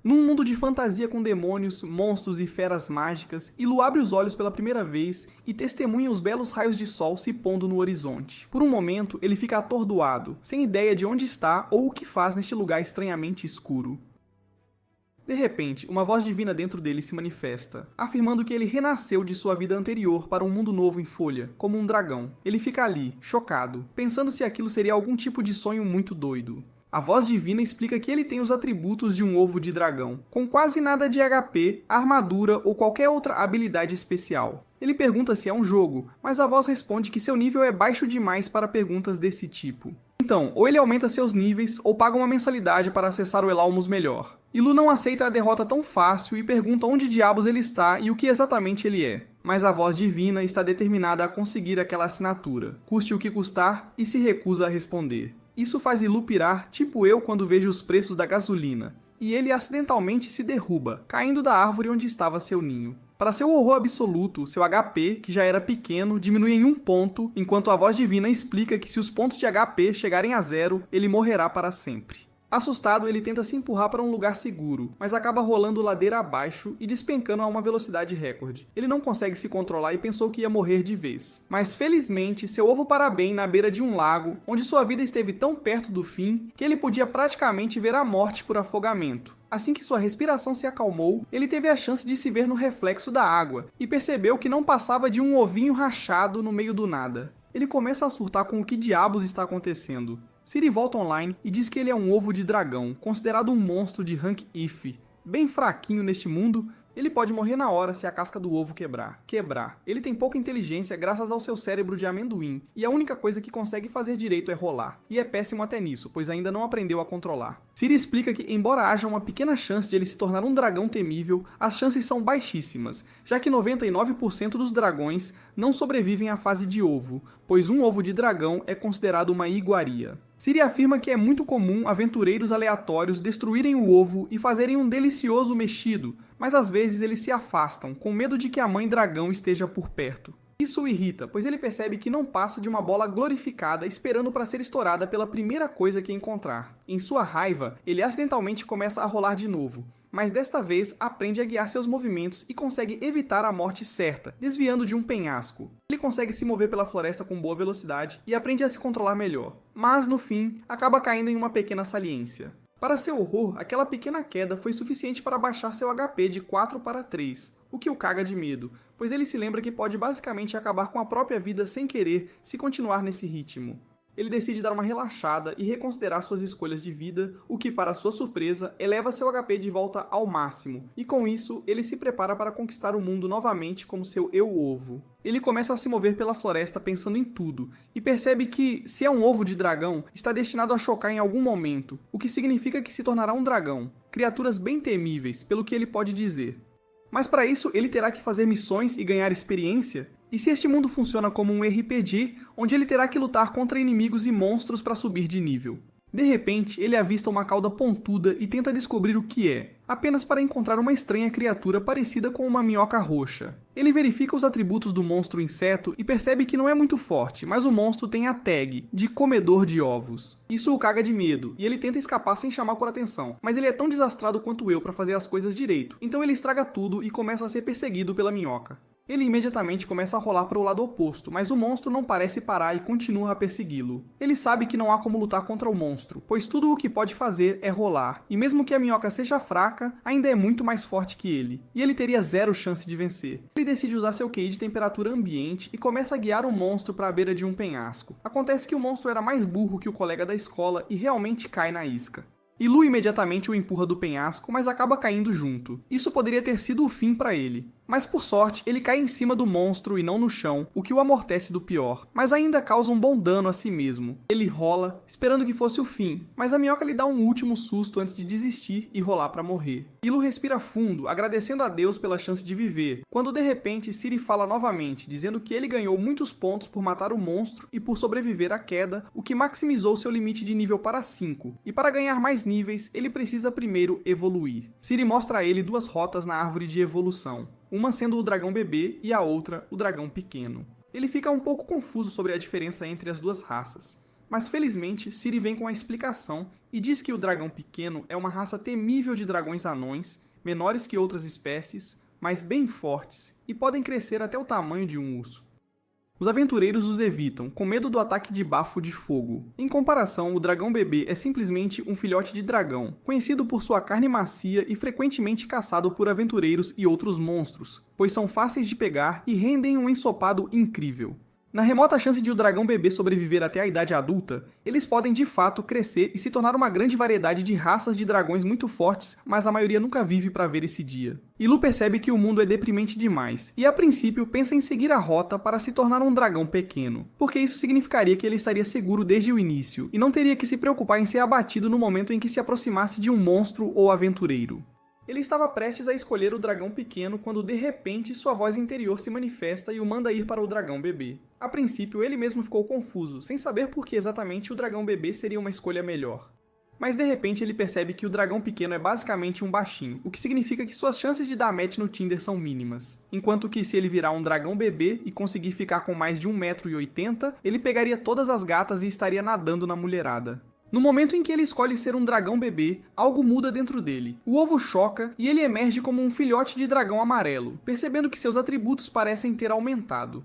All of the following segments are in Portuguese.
Num mundo de fantasia com demônios, monstros e feras mágicas, Ilu abre os olhos pela primeira vez e testemunha os belos raios de sol se pondo no horizonte. Por um momento, ele fica atordoado, sem ideia de onde está ou o que faz neste lugar estranhamente escuro. De repente, uma voz divina dentro dele se manifesta, afirmando que ele renasceu de sua vida anterior para um mundo novo em folha, como um dragão. Ele fica ali, chocado, pensando se aquilo seria algum tipo de sonho muito doido. A voz divina explica que ele tem os atributos de um ovo de dragão, com quase nada de HP, armadura ou qualquer outra habilidade especial. Ele pergunta se é um jogo, mas a voz responde que seu nível é baixo demais para perguntas desse tipo. Então, ou ele aumenta seus níveis, ou paga uma mensalidade para acessar o Elaumus melhor. Ilu não aceita a derrota tão fácil e pergunta onde diabos ele está e o que exatamente ele é. Mas a voz divina está determinada a conseguir aquela assinatura, custe o que custar, e se recusa a responder. Isso faz Ilu pirar, tipo eu quando vejo os preços da gasolina, e ele acidentalmente se derruba, caindo da árvore onde estava seu ninho. Para seu horror absoluto, seu HP, que já era pequeno, diminui em 1 ponto, enquanto a voz divina explica que se os pontos de HP chegarem a 0, ele morrerá para sempre. Assustado, ele tenta se empurrar para um lugar seguro, mas acaba rolando ladeira abaixo e despencando a uma velocidade recorde. Ele não consegue se controlar e pensou que ia morrer de vez. Mas felizmente, seu ovo para bem na beira de um lago, onde sua vida esteve tão perto do fim, que ele podia praticamente ver a morte por afogamento. Assim que sua respiração se acalmou, ele teve a chance de se ver no reflexo da água, e percebeu que não passava de um ovinho rachado no meio do nada. Ele começa a surtar com o que diabos está acontecendo. Ciri volta online e diz que ele é um ovo de dragão, considerado um monstro de rank IF. Bem fraquinho neste mundo, ele pode morrer na hora se a casca do ovo quebrar. Ele tem pouca inteligência graças ao seu cérebro de amendoim, e a única coisa que consegue fazer direito é rolar. E é péssimo até nisso, pois ainda não aprendeu a controlar. Ciri explica que, embora haja uma pequena chance de ele se tornar um dragão temível, as chances são baixíssimas, já que 99% dos dragões não sobrevivem à fase de ovo, pois um ovo de dragão é considerado uma iguaria. Ciri afirma que é muito comum aventureiros aleatórios destruírem o ovo e fazerem um delicioso mexido, mas às vezes eles se afastam, com medo de que a mãe dragão esteja por perto. Isso o irrita, pois ele percebe que não passa de uma bola glorificada esperando para ser estourada pela primeira coisa que encontrar. Em sua raiva, ele acidentalmente começa a rolar de novo, mas desta vez aprende a guiar seus movimentos e consegue evitar a morte certa, desviando de um penhasco. Ele consegue se mover pela floresta com boa velocidade e aprende a se controlar melhor, mas no fim, acaba caindo em uma pequena saliência. Para seu horror, aquela pequena queda foi suficiente para baixar seu HP de 4 para 3, o que o caga de medo, pois ele se lembra que pode basicamente acabar com a própria vida sem querer se continuar nesse ritmo. Ele decide dar uma relaxada e reconsiderar suas escolhas de vida, o que, para sua surpresa, eleva seu HP de volta ao máximo, e com isso, ele se prepara para conquistar o mundo novamente como seu eu-ovo. Ele começa a se mover pela floresta pensando em tudo, e percebe que, se é um ovo de dragão, está destinado a chocar em algum momento, o que significa que se tornará um dragão, criaturas bem temíveis, pelo que ele pode dizer. Mas para isso, ele terá que fazer missões e ganhar experiência? E se este mundo funciona como um RPG, onde ele terá que lutar contra inimigos e monstros para subir de nível? De repente, ele avista uma cauda pontuda e tenta descobrir o que é, apenas para encontrar uma estranha criatura parecida com uma minhoca roxa. Ele verifica os atributos do monstro inseto e percebe que não é muito forte, mas o monstro tem a tag de comedor de ovos. Isso o caga de medo, e ele tenta escapar sem chamar por atenção, mas ele é tão desastrado quanto eu para fazer as coisas direito, então ele estraga tudo e começa a ser perseguido pela minhoca. Ele imediatamente começa a rolar para o lado oposto, mas o monstro não parece parar e continua a persegui-lo. Ele sabe que não há como lutar contra o monstro, pois tudo o que pode fazer é rolar, e mesmo que a minhoca seja fraca, ainda é muito mais forte que ele, e ele teria 0 chance de vencer. Ele decide usar seu QI de temperatura ambiente e começa a guiar o monstro para a beira de um penhasco. Acontece que o monstro era mais burro que o colega da escola e realmente cai na isca. Ilu imediatamente o empurra do penhasco, mas acaba caindo junto. Isso poderia ter sido o fim para ele. Mas por sorte, ele cai em cima do monstro e não no chão, o que o amortece do pior, mas ainda causa um bom dano a si mesmo. Ele rola, esperando que fosse o fim, mas a minhoca lhe dá um último susto antes de desistir e rolar para morrer. Ilu respira fundo, agradecendo a Deus pela chance de viver, quando de repente Ciri fala novamente, dizendo que ele ganhou muitos pontos por matar o monstro e por sobreviver à queda, o que maximizou seu limite de nível para 5, e para ganhar mais níveis, ele precisa primeiro evoluir. Ciri mostra a ele 2 rotas na árvore de evolução, uma sendo o dragão bebê e a outra o dragão pequeno. Ele fica um pouco confuso sobre a diferença entre as 2 raças, mas felizmente Ciri vem com a explicação e diz que o dragão pequeno é uma raça temível de dragões anões, menores que outras espécies, mas bem fortes, e podem crescer até o tamanho de um urso. Os aventureiros os evitam, com medo do ataque de bafo de fogo. Em comparação, o dragão bebê é simplesmente um filhote de dragão, conhecido por sua carne macia e frequentemente caçado por aventureiros e outros monstros, pois são fáceis de pegar e rendem um ensopado incrível. Na remota chance de o dragão bebê sobreviver até a idade adulta, eles podem de fato crescer e se tornar uma grande variedade de raças de dragões muito fortes, mas a maioria nunca vive para ver esse dia. E Lu percebe que o mundo é deprimente demais, e a princípio pensa em seguir a rota para se tornar um dragão pequeno, porque isso significaria que ele estaria seguro desde o início, e não teria que se preocupar em ser abatido no momento em que se aproximasse de um monstro ou aventureiro. Ele estava prestes a escolher o dragão pequeno quando de repente sua voz interior se manifesta e o manda ir para o dragão bebê. A princípio ele mesmo ficou confuso, sem saber por que exatamente o dragão bebê seria uma escolha melhor. Mas de repente ele percebe que o dragão pequeno é basicamente um baixinho, o que significa que suas chances de dar match no Tinder são mínimas. Enquanto que se ele virar um dragão bebê e conseguir ficar com mais de 1,80 m, ele pegaria todas as gatas e estaria nadando na mulherada. No momento em que ele escolhe ser um dragão bebê, algo muda dentro dele. O ovo choca e ele emerge como um filhote de dragão amarelo, percebendo que seus atributos parecem ter aumentado.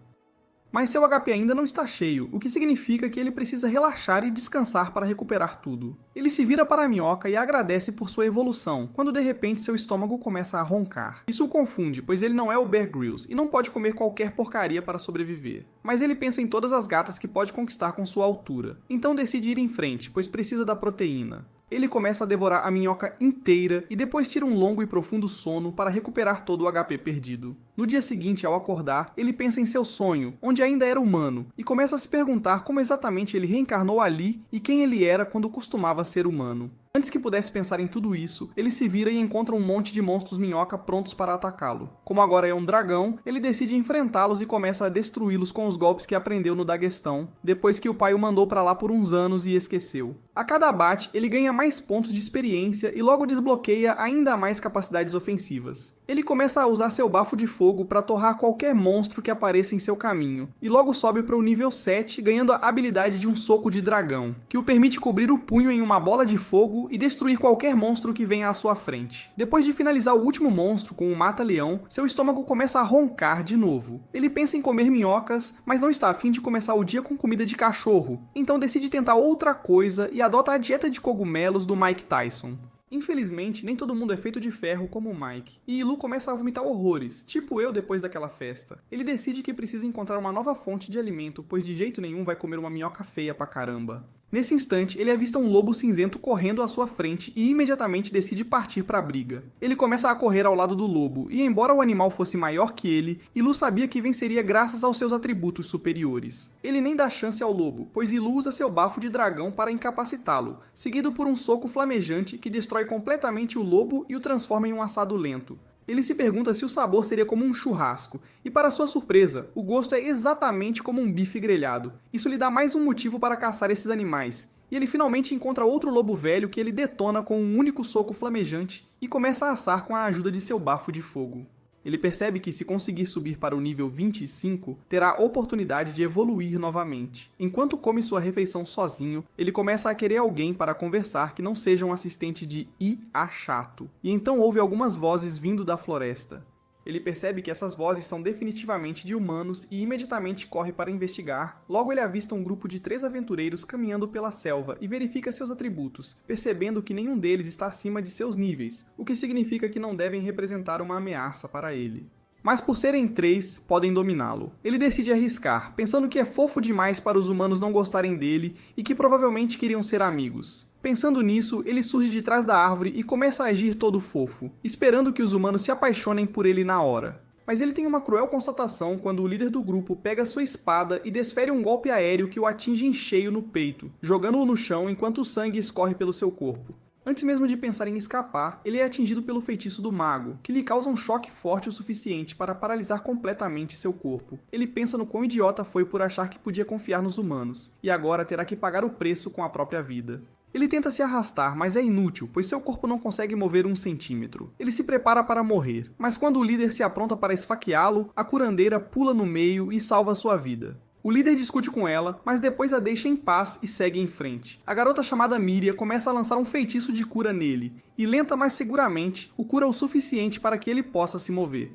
Mas seu HP ainda não está cheio, o que significa que ele precisa relaxar e descansar para recuperar tudo. Ele se vira para a minhoca e agradece por sua evolução, quando de repente seu estômago começa a roncar. Isso o confunde, pois ele não é o Bear Grylls e não pode comer qualquer porcaria para sobreviver. Mas ele pensa em todas as gatas que pode conquistar com sua altura, então decide ir em frente, pois precisa da proteína. Ele começa a devorar a minhoca inteira e depois tira um longo e profundo sono para recuperar todo o HP perdido. No dia seguinte, ao acordar, ele pensa em seu sonho, onde ainda era humano, e começa a se perguntar como exatamente ele reencarnou ali e quem ele era quando costumava ser humano. Antes que pudesse pensar em tudo isso, ele se vira e encontra um monte de monstros minhoca prontos para atacá-lo. Como agora é um dragão, ele decide enfrentá-los e começa a destruí-los com os golpes que aprendeu no Daguestão, depois que o pai o mandou para lá por uns anos e esqueceu. A cada abate, ele ganha mais pontos de experiência e logo desbloqueia ainda mais capacidades ofensivas. Ele começa a usar seu bafo de fogo para torrar qualquer monstro que apareça em seu caminho, e logo sobe para o nível 7, ganhando a habilidade de um soco de dragão, que o permite cobrir o punho em uma bola de fogo e destruir qualquer monstro que venha à sua frente. Depois de finalizar o último monstro com um mata-leão, seu estômago começa a roncar de novo. Ele pensa em comer minhocas, mas não está a fim de começar o dia com comida de cachorro, então decide tentar outra coisa e adota a dieta de cogumelos do Mike Tyson. Infelizmente, nem todo mundo é feito de ferro como o Mike, e Lu começa a vomitar horrores, tipo eu depois daquela festa. Ele decide que precisa encontrar uma nova fonte de alimento, pois de jeito nenhum vai comer uma minhoca feia pra caramba. Nesse instante, ele avista um lobo cinzento correndo à sua frente e imediatamente decide partir para a briga. Ele começa a correr ao lado do lobo, e embora o animal fosse maior que ele, Ilu sabia que venceria graças aos seus atributos superiores. Ele nem dá chance ao lobo, pois Ilu usa seu bafo de dragão para incapacitá-lo, seguido por um soco flamejante que destrói completamente o lobo e o transforma em um assado lento. Ele se pergunta se o sabor seria como um churrasco, e para sua surpresa, o gosto é exatamente como um bife grelhado. Isso lhe dá mais um motivo para caçar esses animais, e ele finalmente encontra outro lobo velho que ele detona com um único soco flamejante e começa a assar com a ajuda de seu bafo de fogo. Ele percebe que se conseguir subir para o nível 25, terá a oportunidade de evoluir novamente. Enquanto come sua refeição sozinho, ele começa a querer alguém para conversar que não seja um assistente de I.A. chato. E então ouve algumas vozes vindo da floresta. Ele percebe que essas vozes são definitivamente de humanos e imediatamente corre para investigar. Logo ele avista um grupo de 3 aventureiros caminhando pela selva e verifica seus atributos, percebendo que nenhum deles está acima de seus níveis, o que significa que não devem representar uma ameaça para ele. Mas por serem 3, podem dominá-lo. Ele decide arriscar, pensando que é fofo demais para os humanos não gostarem dele e que provavelmente queriam ser amigos. Pensando nisso, ele surge de trás da árvore e começa a agir todo fofo, esperando que os humanos se apaixonem por ele na hora. Mas ele tem uma cruel constatação quando o líder do grupo pega sua espada e desfere um golpe aéreo que o atinge em cheio no peito, jogando-o no chão enquanto o sangue escorre pelo seu corpo. Antes mesmo de pensar em escapar, ele é atingido pelo feitiço do mago, que lhe causa um choque forte o suficiente para paralisar completamente seu corpo. Ele pensa no quão idiota foi por achar que podia confiar nos humanos, e agora terá que pagar o preço com a própria vida. Ele tenta se arrastar, mas é inútil, pois seu corpo não consegue mover 1 centímetro. Ele se prepara para morrer, mas quando o líder se apronta para esfaqueá-lo, a curandeira pula no meio e salva sua vida. O líder discute com ela, mas depois a deixa em paz e segue em frente. A garota chamada Miria começa a lançar um feitiço de cura nele, e lenta mas seguramente o cura o suficiente para que ele possa se mover.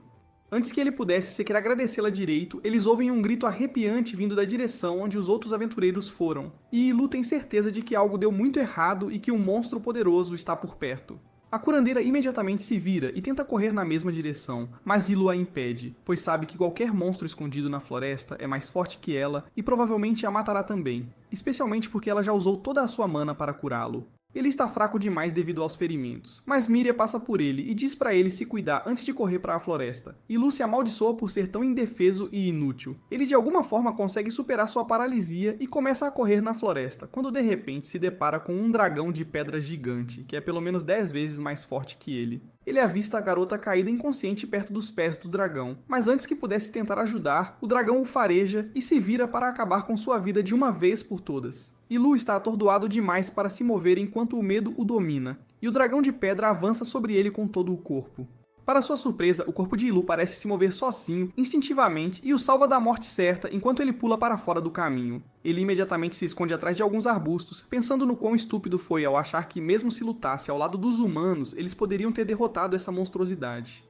Antes que ele pudesse sequer agradecê-la direito, eles ouvem um grito arrepiante vindo da direção onde os outros aventureiros foram, e Ilu tem certeza de que algo deu muito errado e que um monstro poderoso está por perto. A curandeira imediatamente se vira e tenta correr na mesma direção, mas Ilu a impede, pois sabe que qualquer monstro escondido na floresta é mais forte que ela e provavelmente a matará também, especialmente porque ela já usou toda a sua mana para curá-lo. Ele está fraco demais devido aos ferimentos, mas Miria passa por ele e diz para ele se cuidar antes de correr para a floresta. Ilu se amaldiçoa por ser tão indefeso e inútil. Ele de alguma forma consegue superar sua paralisia e começa a correr na floresta, quando de repente se depara com um dragão de pedra gigante, que é pelo menos 10 vezes mais forte que ele. Ele avista a garota caída inconsciente perto dos pés do dragão, mas antes que pudesse tentar ajudar, o dragão o fareja e se vira para acabar com sua vida de uma vez por todas. Ilu está atordoado demais para se mover enquanto o medo o domina, e o dragão de pedra avança sobre ele com todo o corpo. Para sua surpresa, o corpo de Ilu parece se mover sozinho, instintivamente, e o salva da morte certa enquanto ele pula para fora do caminho. Ele imediatamente se esconde atrás de alguns arbustos, pensando no quão estúpido foi ao achar que, mesmo se lutasse ao lado dos humanos, eles poderiam ter derrotado essa monstruosidade.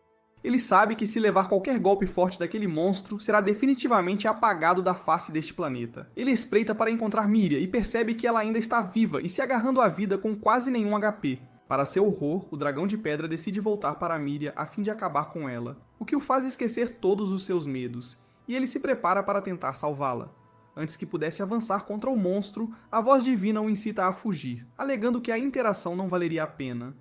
Ele sabe que se levar qualquer golpe forte daquele monstro, será definitivamente apagado da face deste planeta. Ele espreita para encontrar Miria e percebe que ela ainda está viva e se agarrando à vida com quase nenhum HP. Para seu horror, o dragão de pedra decide voltar para Miria a fim de acabar com ela, o que o faz esquecer todos os seus medos, e ele se prepara para tentar salvá-la. Antes que pudesse avançar contra o monstro, a voz divina o incita a fugir, alegando que a interação não valeria a pena.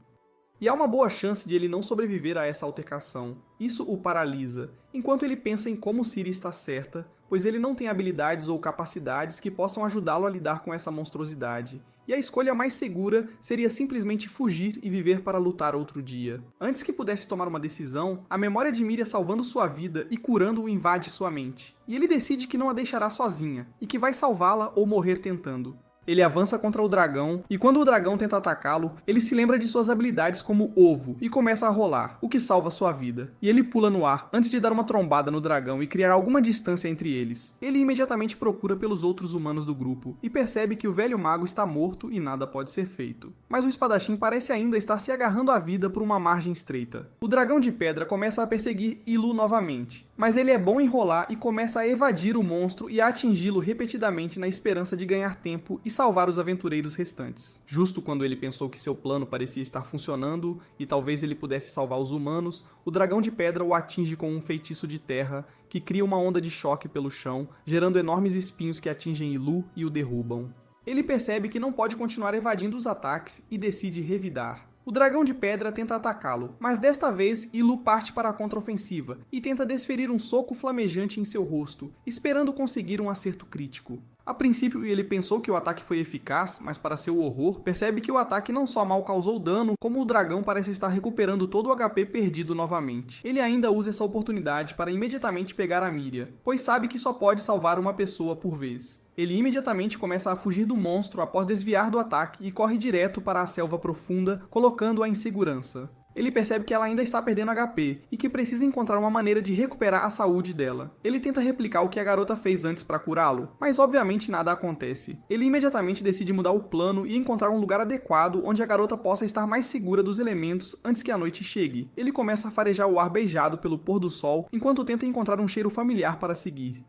E há uma boa chance de ele não sobreviver a essa altercação. Isso o paralisa, enquanto ele pensa em como Ciri está certa, pois ele não tem habilidades ou capacidades que possam ajudá-lo a lidar com essa monstruosidade. E a escolha mais segura seria simplesmente fugir e viver para lutar outro dia. Antes que pudesse tomar uma decisão, a memória de Miria salvando sua vida e curando-o invade sua mente. E ele decide que não a deixará sozinha, e que vai salvá-la ou morrer tentando. Ele avança contra o dragão, e quando o dragão tenta atacá-lo, ele se lembra de suas habilidades como ovo, e começa a rolar, o que salva sua vida. E ele pula no ar, antes de dar uma trombada no dragão e criar alguma distância entre eles. Ele imediatamente procura pelos outros humanos do grupo, e percebe que o velho mago está morto e nada pode ser feito. Mas o espadachim parece ainda estar se agarrando à vida por uma margem estreita. O dragão de pedra começa a perseguir Ilu novamente, mas ele é bom em rolar e começa a evadir o monstro e a atingi-lo repetidamente na esperança de ganhar tempo e salvar os aventureiros restantes. Justo quando ele pensou que seu plano parecia estar funcionando e talvez ele pudesse salvar os humanos, o dragão de pedra o atinge com um feitiço de terra que cria uma onda de choque pelo chão, gerando enormes espinhos que atingem Ilu e o derrubam. Ele percebe que não pode continuar evadindo os ataques e decide revidar. O dragão de pedra tenta atacá-lo, mas desta vez Ilu parte para a contraofensiva e tenta desferir um soco flamejante em seu rosto, esperando conseguir um acerto crítico. A princípio ele pensou que o ataque foi eficaz, mas para seu horror, percebe que o ataque não só mal causou dano, como o dragão parece estar recuperando todo o HP perdido novamente. Ele ainda usa essa oportunidade para imediatamente pegar a Miria, pois sabe que só pode salvar uma pessoa por vez. Ele imediatamente começa a fugir do monstro após desviar do ataque e corre direto para a selva profunda, colocando-a em segurança. Ele percebe que ela ainda está perdendo HP e que precisa encontrar uma maneira de recuperar a saúde dela. Ele tenta replicar o que a garota fez antes para curá-lo, mas obviamente nada acontece. Ele imediatamente decide mudar o plano e encontrar um lugar adequado onde a garota possa estar mais segura dos elementos antes que a noite chegue. Ele começa a farejar o ar beijado pelo pôr do sol enquanto tenta encontrar um cheiro familiar para seguir.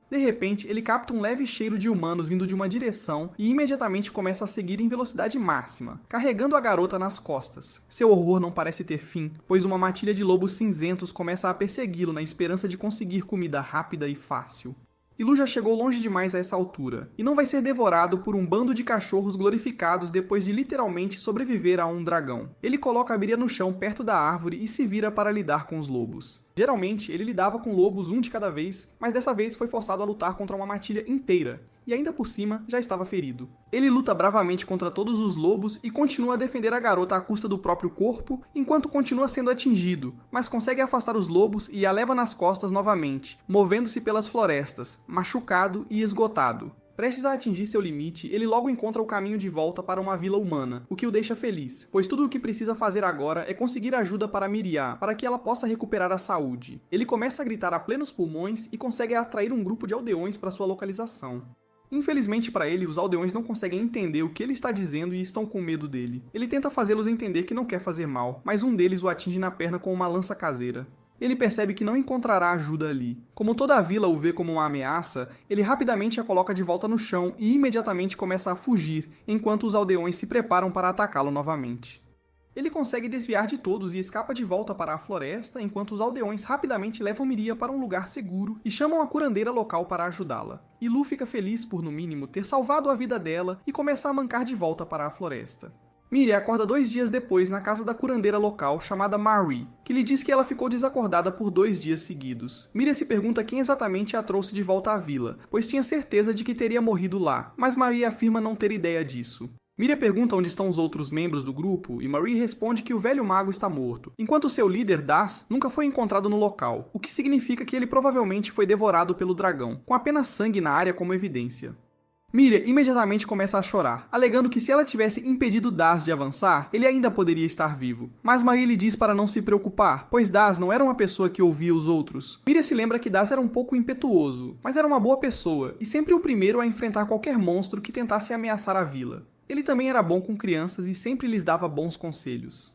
De repente, ele capta um leve cheiro de humanos vindo de uma direção e imediatamente começa a seguir em velocidade máxima, carregando a garota nas costas. Seu horror não parece ter fim, pois uma matilha de lobos cinzentos começa a persegui-lo na esperança de conseguir comida rápida e fácil. Ilu já chegou longe demais a essa altura, e não vai ser devorado por um bando de cachorros glorificados depois de literalmente sobreviver a um dragão. Ele coloca a Miria no chão perto da árvore e se vira para lidar com os lobos. Geralmente, ele lidava com lobos um de cada vez, mas dessa vez foi forçado a lutar contra uma matilha inteira, e ainda por cima já estava ferido. Ele luta bravamente contra todos os lobos e continua a defender a garota à custa do próprio corpo, enquanto continua sendo atingido, mas consegue afastar os lobos e a leva nas costas novamente, movendo-se pelas florestas, machucado e esgotado. Prestes a atingir seu limite, ele logo encontra o caminho de volta para uma vila humana, o que o deixa feliz, pois tudo o que precisa fazer agora é conseguir ajuda para Miriam, para que ela possa recuperar a saúde. Ele começa a gritar a plenos pulmões e consegue atrair um grupo de aldeões para sua localização. Infelizmente para ele, os aldeões não conseguem entender o que ele está dizendo e estão com medo dele. Ele tenta fazê-los entender que não quer fazer mal, mas um deles o atinge na perna com uma lança caseira. Ele percebe que não encontrará ajuda ali. Como toda a vila o vê como uma ameaça, ele rapidamente a coloca de volta no chão e imediatamente começa a fugir, enquanto os aldeões se preparam para atacá-lo novamente. Ele consegue desviar de todos e escapa de volta para a floresta, enquanto os aldeões rapidamente levam Miriam para um lugar seguro e chamam a curandeira local para ajudá-la. E Lu fica feliz por, no mínimo, ter salvado a vida dela e começa a mancar de volta para a floresta. Miriam acorda 2 dias depois na casa da curandeira local chamada Marie, que lhe diz que ela ficou desacordada por 2 dias seguidos. Miriam se pergunta quem exatamente a trouxe de volta à vila, pois tinha certeza de que teria morrido lá, mas Marie afirma não ter ideia disso. Miriam pergunta onde estão os outros membros do grupo e Marie responde que o velho mago está morto, enquanto seu líder, Das, nunca foi encontrado no local, o que significa que ele provavelmente foi devorado pelo dragão, com apenas sangue na área como evidência. Miriam imediatamente começa a chorar, alegando que se ela tivesse impedido Das de avançar, ele ainda poderia estar vivo. Mas Marie lhe diz para não se preocupar, pois Das não era uma pessoa que ouvia os outros. Miriam se lembra que Das era um pouco impetuoso, mas era uma boa pessoa, e sempre o primeiro a enfrentar qualquer monstro que tentasse ameaçar a vila. Ele também era bom com crianças e sempre lhes dava bons conselhos.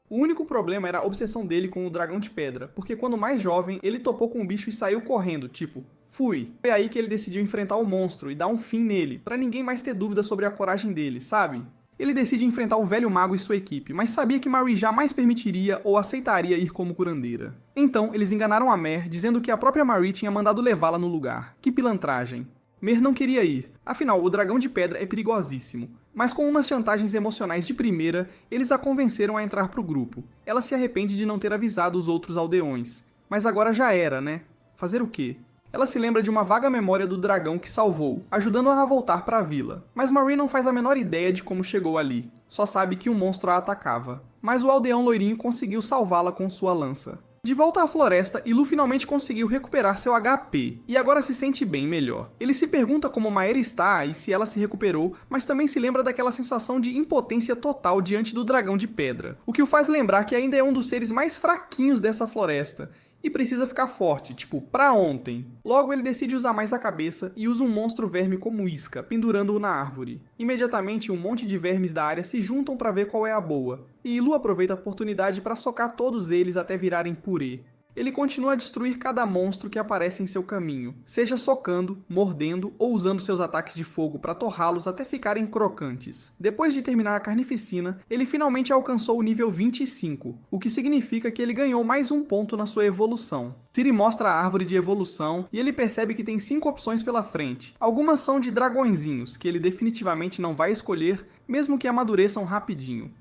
O único problema era a obsessão dele com o dragão de pedra, porque quando mais jovem, ele topou com o bicho e saiu correndo, tipo, fui. Foi aí que ele decidiu enfrentar o monstro e dar um fim nele, pra ninguém mais ter dúvida sobre a coragem dele, sabe? Ele decide enfrentar o velho mago e sua equipe, mas sabia que Marie jamais permitiria ou aceitaria ir como curandeira. Então, eles enganaram a Mer, dizendo que a própria Marie tinha mandado levá-la no lugar. Que pilantragem. Mer não queria ir, afinal, o dragão de pedra é perigosíssimo. Mas com umas chantagens emocionais de primeira, eles a convenceram a entrar pro grupo. Ela se arrepende de não ter avisado os outros aldeões. Mas agora já era, né? Fazer o quê? Ela se lembra de uma vaga memória do dragão que salvou, ajudando-a a voltar para a vila. Mas Marie não faz a menor ideia de como chegou ali. Só sabe que um monstro a atacava. Mas o aldeão loirinho conseguiu salvá-la com sua lança. De volta à floresta, Ilu finalmente conseguiu recuperar seu HP, e agora se sente bem melhor. Ele se pergunta como Maera está e se ela se recuperou, mas também se lembra daquela sensação de impotência total diante do dragão de pedra, o que o faz lembrar que ainda é um dos seres mais fraquinhos dessa floresta, e precisa ficar forte, tipo, pra ontem. Logo ele decide usar mais a cabeça e usa um monstro verme como isca, pendurando-o na árvore. Imediatamente um monte de vermes da área se juntam para ver qual é a boa, e Ilu aproveita a oportunidade para socar todos eles até virarem purê. Ele continua a destruir cada monstro que aparece em seu caminho, seja socando, mordendo ou usando seus ataques de fogo para torrá-los até ficarem crocantes. Depois de terminar a carnificina, ele finalmente alcançou o nível 25, o que significa que ele ganhou mais um ponto na sua evolução. Ciri mostra a árvore de evolução e ele percebe que tem 5 opções pela frente. Algumas são de dragõezinhos, que ele definitivamente não vai escolher, mesmo que amadureçam rapidinho.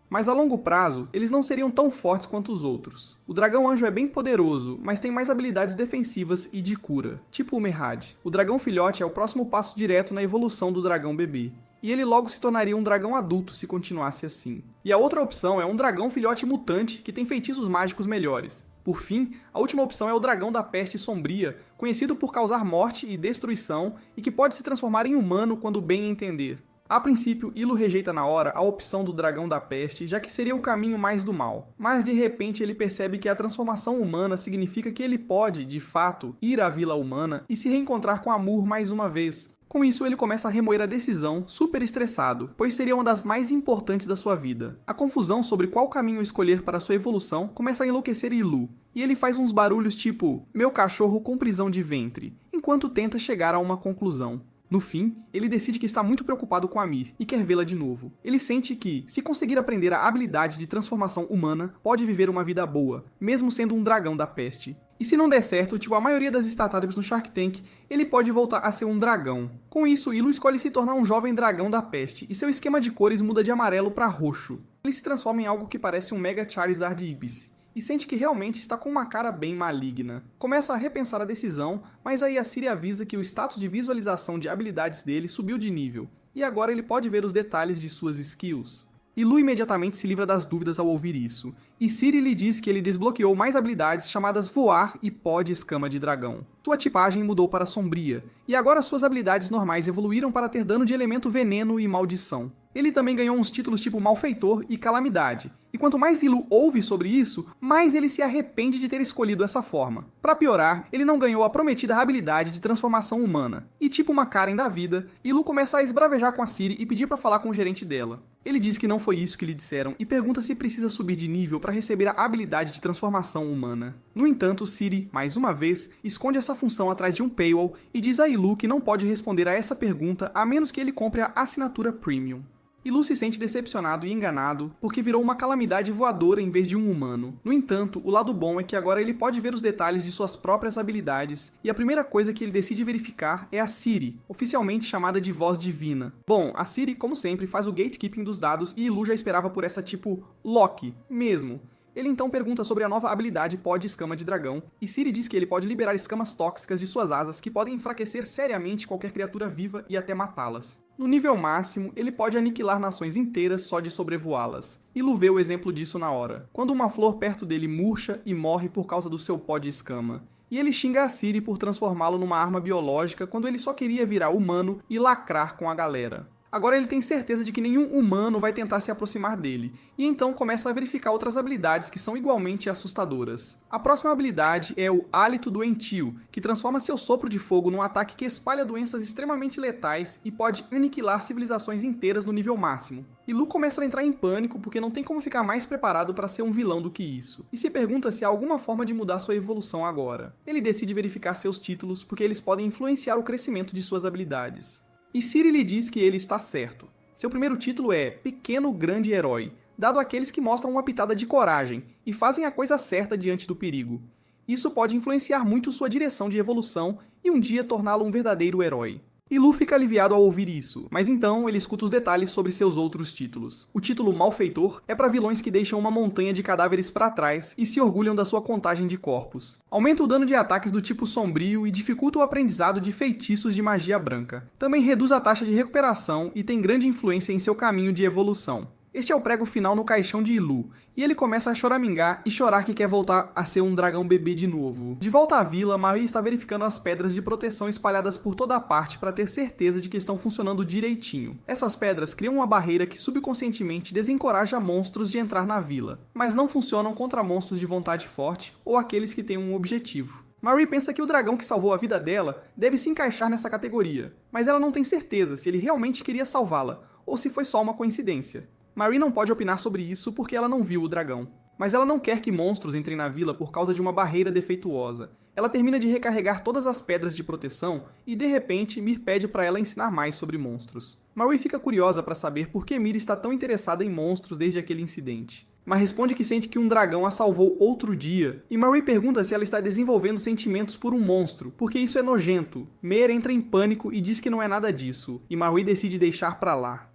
Mas a longo prazo, eles não seriam tão fortes quanto os outros. O dragão anjo é bem poderoso, mas tem mais habilidades defensivas e de cura, tipo o Merhad. O dragão filhote é o próximo passo direto na evolução do dragão bebê. E ele logo se tornaria um dragão adulto se continuasse assim. E a outra opção é um dragão filhote mutante que tem feitiços mágicos melhores. Por fim, a última opção é o dragão da peste sombria, conhecido por causar morte e destruição e que pode se transformar em humano quando bem entender. A princípio, Ilu rejeita na hora a opção do dragão da peste, já que seria o caminho mais do mal. Mas de repente ele percebe que a transformação humana significa que ele pode, de fato, ir à vila humana e se reencontrar com Amur mais uma vez. Com isso, ele começa a remoer a decisão, super estressado, pois seria uma das mais importantes da sua vida. A confusão sobre qual caminho escolher para sua evolução começa a enlouquecer Ilu, e ele faz uns barulhos tipo "meu cachorro com prisão de ventre", enquanto tenta chegar a uma conclusão. No fim, ele decide que está muito preocupado com Amir e quer vê-la de novo. Ele sente que, se conseguir aprender a habilidade de transformação humana, pode viver uma vida boa, mesmo sendo um dragão da peste. E se não der certo, tipo a maioria das startups no Shark Tank, ele pode voltar a ser um dragão. Com isso, Ilu escolhe se tornar um jovem dragão da peste, e seu esquema de cores muda de amarelo para roxo. Ele se transforma em algo que parece um Mega Charizard Ibis, e sente que realmente está com uma cara bem maligna. Começa a repensar a decisão, mas aí a Ciri avisa que o status de visualização de habilidades dele subiu de nível, e agora ele pode ver os detalhes de suas skills. E Lu imediatamente se livra das dúvidas ao ouvir isso, e Ciri lhe diz que ele desbloqueou mais habilidades chamadas Voar e Pó de Escama de Dragão. Sua tipagem mudou para Sombria, e agora suas habilidades normais evoluíram para ter dano de elemento Veneno e Maldição. Ele também ganhou uns títulos tipo Malfeitor e Calamidade, e quanto mais Ilu ouve sobre isso, mais ele se arrepende de ter escolhido essa forma. Para piorar, ele não ganhou a prometida habilidade de transformação humana, e tipo uma Karen da vida, Ilu começa a esbravejar com a Ciri e pedir para falar com o gerente dela. Ele diz que não foi isso que lhe disseram e pergunta se precisa subir de nível para receber a habilidade de transformação humana. No entanto, Ciri, mais uma vez, esconde essa função atrás de um paywall e diz a Ilu que não pode responder a essa pergunta a menos que ele compre a assinatura Premium. Ilu se sente decepcionado e enganado porque virou uma calamidade voadora em vez de um humano. No entanto, o lado bom é que agora ele pode ver os detalhes de suas próprias habilidades, e a primeira coisa que ele decide verificar é a Ciri, oficialmente chamada de Voz Divina. Bom, a Ciri, como sempre, faz o gatekeeping dos dados e Ilu já esperava por essa tipo Loki, mesmo. Ele então pergunta sobre a nova habilidade Pó de Escama de Dragão, e Ciri diz que ele pode liberar escamas tóxicas de suas asas que podem enfraquecer seriamente qualquer criatura viva e até matá-las. No nível máximo, ele pode aniquilar nações inteiras só de sobrevoá-las. Ilu vê o exemplo disso na hora, quando uma flor perto dele murcha e morre por causa do seu pó de escama. E ele xinga a Ciri por transformá-lo numa arma biológica quando ele só queria virar humano e lacrar com a galera. Agora ele tem certeza de que nenhum humano vai tentar se aproximar dele, e então começa a verificar outras habilidades que são igualmente assustadoras. A próxima habilidade é o Hálito Doentio, que transforma seu sopro de fogo num ataque que espalha doenças extremamente letais e pode aniquilar civilizações inteiras no nível máximo. E Lu começa a entrar em pânico porque não tem como ficar mais preparado para ser um vilão do que isso, e se pergunta se há alguma forma de mudar sua evolução agora. Ele decide verificar seus títulos porque eles podem influenciar o crescimento de suas habilidades. E Ciri lhe diz que ele está certo. Seu primeiro título é Pequeno Grande Herói, dado àqueles que mostram uma pitada de coragem e fazem a coisa certa diante do perigo. Isso pode influenciar muito sua direção de evolução e um dia torná-lo um verdadeiro herói. E Lu fica aliviado ao ouvir isso, mas então ele escuta os detalhes sobre seus outros títulos. O título Malfeitor é para vilões que deixam uma montanha de cadáveres para trás e se orgulham da sua contagem de corpos. Aumenta o dano de ataques do tipo sombrio e dificulta o aprendizado de feitiços de magia branca. Também reduz a taxa de recuperação e tem grande influência em seu caminho de evolução. Este é o prego final no caixão de Ilu, e ele começa a choramingar e chorar que quer voltar a ser um dragão bebê de novo. De volta à vila, Marie está verificando as pedras de proteção espalhadas por toda a parte para ter certeza de que estão funcionando direitinho. Essas pedras criam uma barreira que subconscientemente desencoraja monstros de entrar na vila, mas não funcionam contra monstros de vontade forte ou aqueles que têm um objetivo. Marie pensa que o dragão que salvou a vida dela deve se encaixar nessa categoria, mas ela não tem certeza se ele realmente queria salvá-la ou se foi só uma coincidência. Marie não pode opinar sobre isso porque ela não viu o dragão. Mas ela não quer que monstros entrem na vila por causa de uma barreira defeituosa. Ela termina de recarregar todas as pedras de proteção e, de repente, Mir pede para ela ensinar mais sobre monstros. Marie fica curiosa para saber por que Mir está tão interessada em monstros desde aquele incidente. Mas responde que sente que um dragão a salvou outro dia, e Marie pergunta se ela está desenvolvendo sentimentos por um monstro, porque isso é nojento. Mir entra em pânico e diz que não é nada disso, e Marie decide deixar pra lá.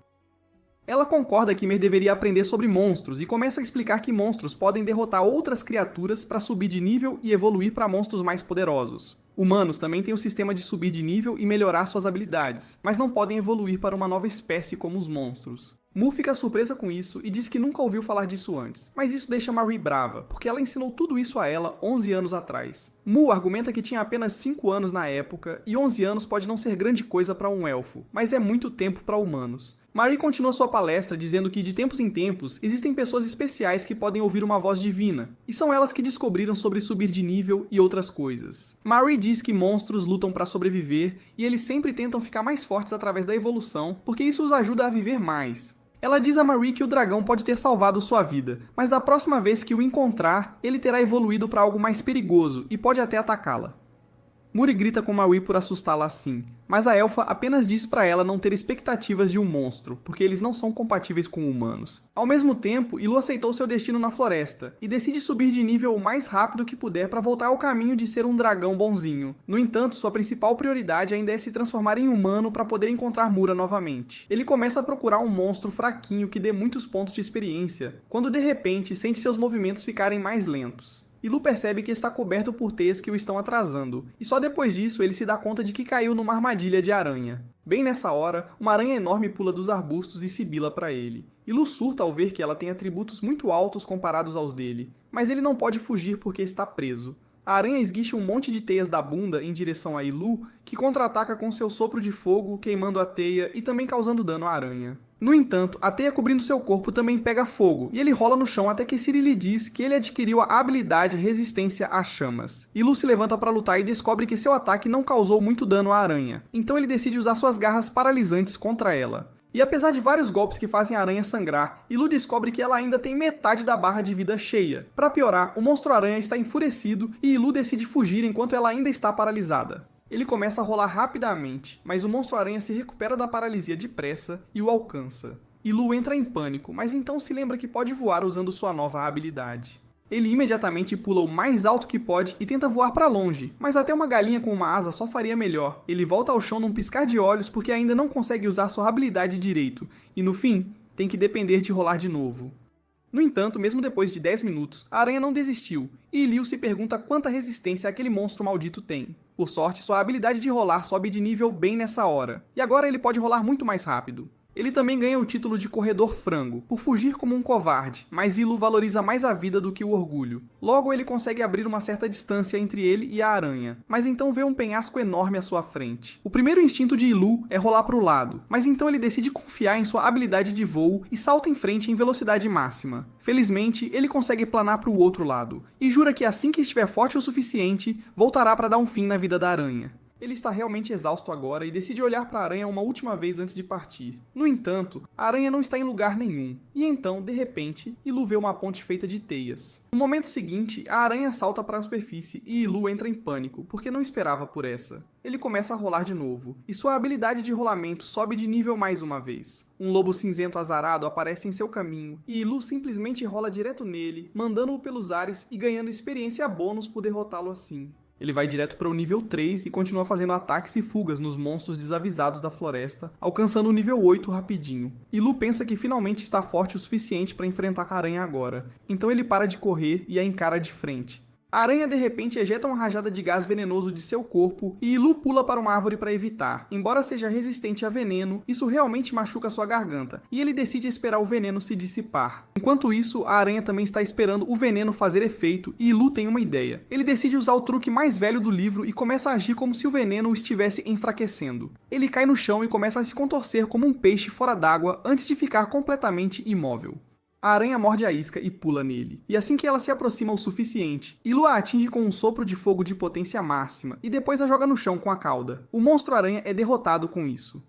Ela concorda que Mer deveria aprender sobre monstros e começa a explicar que monstros podem derrotar outras criaturas para subir de nível e evoluir para monstros mais poderosos. Humanos também têm o sistema de subir de nível e melhorar suas habilidades, mas não podem evoluir para uma nova espécie como os monstros. Mu fica surpresa com isso e diz que nunca ouviu falar disso antes, mas isso deixa Marie brava, porque ela ensinou tudo isso a ela 11 anos atrás. Mu argumenta que tinha apenas 5 anos na época, e 11 anos pode não ser grande coisa para um elfo, mas é muito tempo para humanos. Marie continua sua palestra dizendo que de tempos em tempos existem pessoas especiais que podem ouvir uma voz divina, e são elas que descobriram sobre subir de nível e outras coisas. Marie diz que monstros lutam para sobreviver e eles sempre tentam ficar mais fortes através da evolução, porque isso os ajuda a viver mais. Ela diz a Marie que o dragão pode ter salvado sua vida, mas da próxima vez que o encontrar, ele terá evoluído para algo mais perigoso e pode até atacá-la. Muri grita com Marie por assustá-la assim, mas a elfa apenas diz para ela não ter expectativas de um monstro, porque eles não são compatíveis com humanos. Ao mesmo tempo, Ilu aceitou seu destino na floresta, e decide subir de nível o mais rápido que puder para voltar ao caminho de ser um dragão bonzinho. No entanto, sua principal prioridade ainda é se transformar em humano para poder encontrar Mura novamente. Ele começa a procurar um monstro fraquinho que dê muitos pontos de experiência, quando de repente sente seus movimentos ficarem mais lentos. Ilu percebe que está coberto por teias que o estão atrasando, e só depois disso ele se dá conta de que caiu numa armadilha de aranha. Bem nessa hora, uma aranha enorme pula dos arbustos e sibila para ele. E Lu surta ao ver que ela tem atributos muito altos comparados aos dele, mas ele não pode fugir porque está preso. A aranha esguicha um monte de teias da bunda em direção a Ilu, que contra-ataca com seu sopro de fogo, queimando a teia e também causando dano à aranha. No entanto, a teia cobrindo seu corpo também pega fogo, e ele rola no chão até que Ciri lhe diz que ele adquiriu a habilidade Resistência às Chamas. Ilu se levanta para lutar e descobre que seu ataque não causou muito dano à aranha, então ele decide usar suas garras paralisantes contra ela. E apesar de vários golpes que fazem a aranha sangrar, Ilu descobre que ela ainda tem metade da barra de vida cheia. Para piorar, o monstro-aranha está enfurecido e Ilu decide fugir enquanto ela ainda está paralisada. Ele começa a rolar rapidamente, mas o monstro-aranha se recupera da paralisia depressa e o alcança. Ilu entra em pânico, mas então se lembra que pode voar usando sua nova habilidade. Ele imediatamente pula o mais alto que pode e tenta voar para longe, mas até uma galinha com uma asa só faria melhor. Ele volta ao chão num piscar de olhos porque ainda não consegue usar sua habilidade direito, e no fim, tem que depender de rolar de novo. No entanto, mesmo depois de 10 minutos, a aranha não desistiu, e Liu se pergunta quanta resistência aquele monstro maldito tem. Por sorte, sua habilidade de rolar sobe de nível bem nessa hora, e agora ele pode rolar muito mais rápido. Ele também ganha o título de Corredor Frango, por fugir como um covarde, mas Ilu valoriza mais a vida do que o orgulho. Logo, ele consegue abrir uma certa distância entre ele e a aranha, mas então vê um penhasco enorme à sua frente. O primeiro instinto de Ilu é rolar para o lado, mas então ele decide confiar em sua habilidade de voo e salta em frente em velocidade máxima. Felizmente, ele consegue planar para o outro lado, e jura que assim que estiver forte o suficiente, voltará para dar um fim na vida da aranha. Ele está realmente exausto agora e decide olhar para a aranha uma última vez antes de partir. No entanto, a aranha não está em lugar nenhum, e então, de repente, Ilu vê uma ponte feita de teias. No momento seguinte, a aranha salta para a superfície e Ilu entra em pânico, porque não esperava por essa. Ele começa a rolar de novo, e sua habilidade de rolamento sobe de nível mais uma vez. Um lobo cinzento azarado aparece em seu caminho, e Ilu simplesmente rola direto nele, mandando-o pelos ares e ganhando experiência bônus por derrotá-lo assim. Ele vai direto para o nível 3 e continua fazendo ataques e fugas nos monstros desavisados da floresta, alcançando o nível 8 rapidinho. Ilu pensa que finalmente está forte o suficiente para enfrentar a aranha agora, então ele para de correr e a encara de frente. A aranha de repente ejeta uma rajada de gás venenoso de seu corpo e Ilu pula para uma árvore para evitar. Embora seja resistente a veneno, isso realmente machuca sua garganta, e ele decide esperar o veneno se dissipar. Enquanto isso, a aranha também está esperando o veneno fazer efeito e Ilu tem uma ideia. Ele decide usar o truque mais velho do livro e começa a agir como se o veneno o estivesse enfraquecendo. Ele cai no chão e começa a se contorcer como um peixe fora d'água antes de ficar completamente imóvel. A aranha morde a isca e pula nele, e assim que ela se aproxima o suficiente, Ilu a atinge com um sopro de fogo de potência máxima e depois a joga no chão com a cauda. O monstro-aranha é derrotado com isso.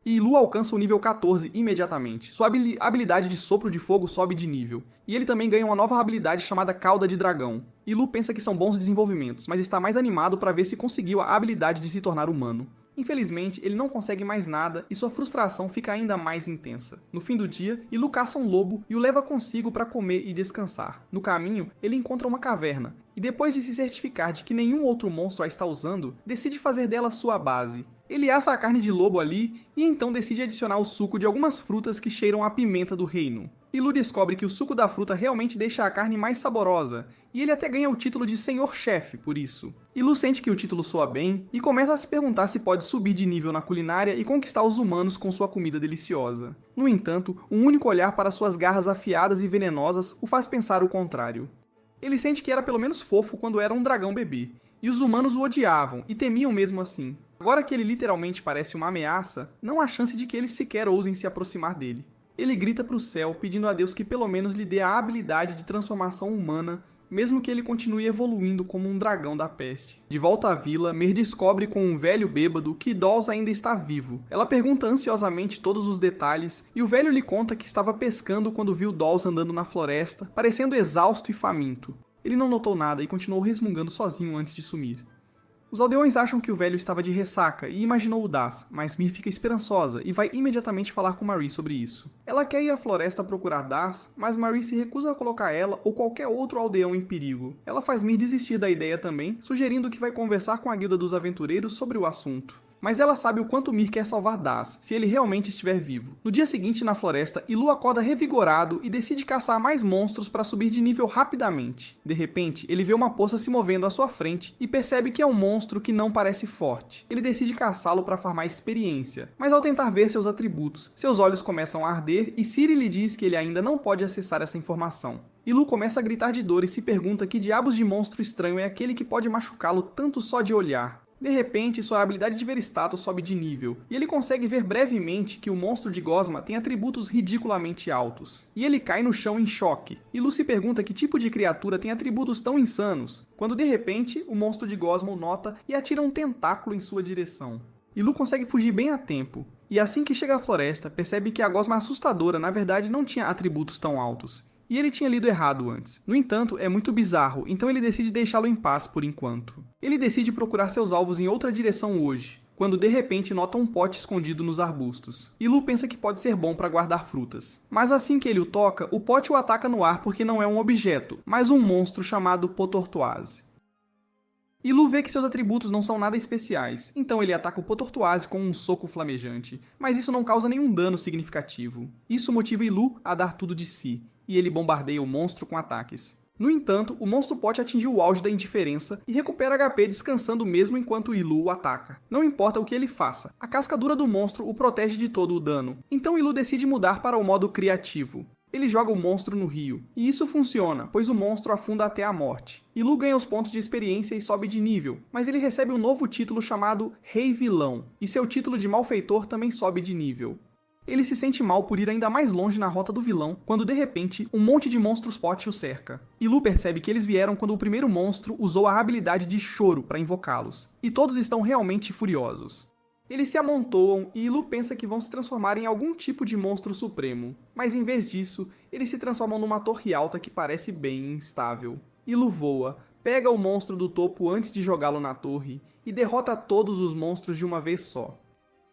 E Ilu alcança o nível 14 imediatamente. Sua habilidade de sopro de fogo sobe de nível, e ele também ganha uma nova habilidade chamada Cauda de Dragão. Ilu pensa que são bons desenvolvimentos, mas está mais animado para ver se conseguiu a habilidade de se tornar humano. Infelizmente, ele não consegue mais nada e sua frustração fica ainda mais intensa. No fim do dia, Ilu caça um lobo e o leva consigo para comer e descansar. No caminho, ele encontra uma caverna e depois de se certificar de que nenhum outro monstro a está usando, decide fazer dela sua base. Ele assa a carne de lobo ali e então decide adicionar o suco de algumas frutas que cheiram a pimenta do reino. Ilu descobre que o suco da fruta realmente deixa a carne mais saborosa, e ele até ganha o título de Senhor Chefe por isso. Ilu sente que o título soa bem, e começa a se perguntar se pode subir de nível na culinária e conquistar os humanos com sua comida deliciosa. No entanto, um único olhar para suas garras afiadas e venenosas o faz pensar o contrário. Ele sente que era pelo menos fofo quando era um dragão bebê, e os humanos o odiavam e temiam mesmo assim. Agora que ele literalmente parece uma ameaça, não há chance de que eles sequer ousem se aproximar dele. Ele grita para o céu, pedindo a Deus que pelo menos lhe dê a habilidade de transformação humana, mesmo que ele continue evoluindo como um dragão da peste. De volta à vila, Mer descobre com um velho bêbado que Dolls ainda está vivo. Ela pergunta ansiosamente todos os detalhes, e o velho lhe conta que estava pescando quando viu Dolls andando na floresta, parecendo exausto e faminto. Ele não notou nada e continuou resmungando sozinho antes de sumir. Os aldeões acham que o velho estava de ressaca e imaginou o Das, mas Mir fica esperançosa e vai imediatamente falar com Marie sobre isso. Ela quer ir à floresta procurar Das, mas Marie se recusa a colocar ela ou qualquer outro aldeão em perigo. Ela faz Mir desistir da ideia também, sugerindo que vai conversar com a guilda dos aventureiros sobre o assunto. mas ela sabe o quanto Mir quer salvar Das, se ele realmente estiver vivo. No dia seguinte, na floresta, Ilu acorda revigorado e decide caçar mais monstros para subir de nível rapidamente. De repente, ele vê uma poça se movendo à sua frente e percebe que é um monstro que não parece forte. Ele decide caçá-lo para farmar experiência, mas ao tentar ver seus atributos, seus olhos começam a arder e Ciri lhe diz que ele ainda não pode acessar essa informação. Ilu começa a gritar de dor e se pergunta que diabos de monstro estranho é aquele que pode machucá-lo tanto só de olhar. De repente, sua habilidade de ver status sobe de nível, e ele consegue ver brevemente que o monstro de Gosma tem atributos ridiculamente altos. E ele cai no chão em choque. Ilu se pergunta que tipo de criatura tem atributos tão insanos, quando de repente, o monstro de Gosma o nota e atira um tentáculo em sua direção. Ilu consegue fugir bem a tempo, e assim que chega à floresta, percebe que a Gosma assustadora na verdade não tinha atributos tão altos. E ele tinha lido errado antes. No entanto, é muito bizarro, então ele decide deixá-lo em paz por enquanto. Ele decide procurar seus alvos em outra direção hoje, quando de repente nota um pote escondido nos arbustos. Ilu pensa que pode ser bom para guardar frutas. Mas assim que ele o toca, o pote o ataca no ar porque não é um objeto, mas um monstro chamado Potortoise. Ilu vê que seus atributos não são nada especiais, então ele ataca o Potortoise com um soco flamejante, mas isso não causa nenhum dano significativo. Isso motiva Ilu a dar tudo de si, e ele bombardeia o monstro com ataques. No entanto, o monstro pode atingir o auge da indiferença e recupera HP descansando mesmo enquanto Ilu o ataca. Não importa o que ele faça, a casca dura do monstro o protege de todo o dano, então Ilu decide mudar para o modo criativo. Ele joga o monstro no rio, e isso funciona, pois o monstro afunda até a morte. Ilu ganha os pontos de experiência e sobe de nível, mas ele recebe um novo título chamado Rei Vilão, e seu título de malfeitor também sobe de nível. Ele se sente mal por ir ainda mais longe na rota do vilão, quando de repente, um monte de monstros pote o cerca. Ilu percebe que eles vieram quando o primeiro monstro usou a habilidade de choro para invocá-los, e todos estão realmente furiosos. Eles se amontoam e Ilu pensa que vão se transformar em algum tipo de monstro supremo, mas em vez disso, eles se transformam numa torre alta que parece bem instável. Ilu voa, pega o monstro do topo antes de jogá-lo na torre, e derrota todos os monstros de uma vez só.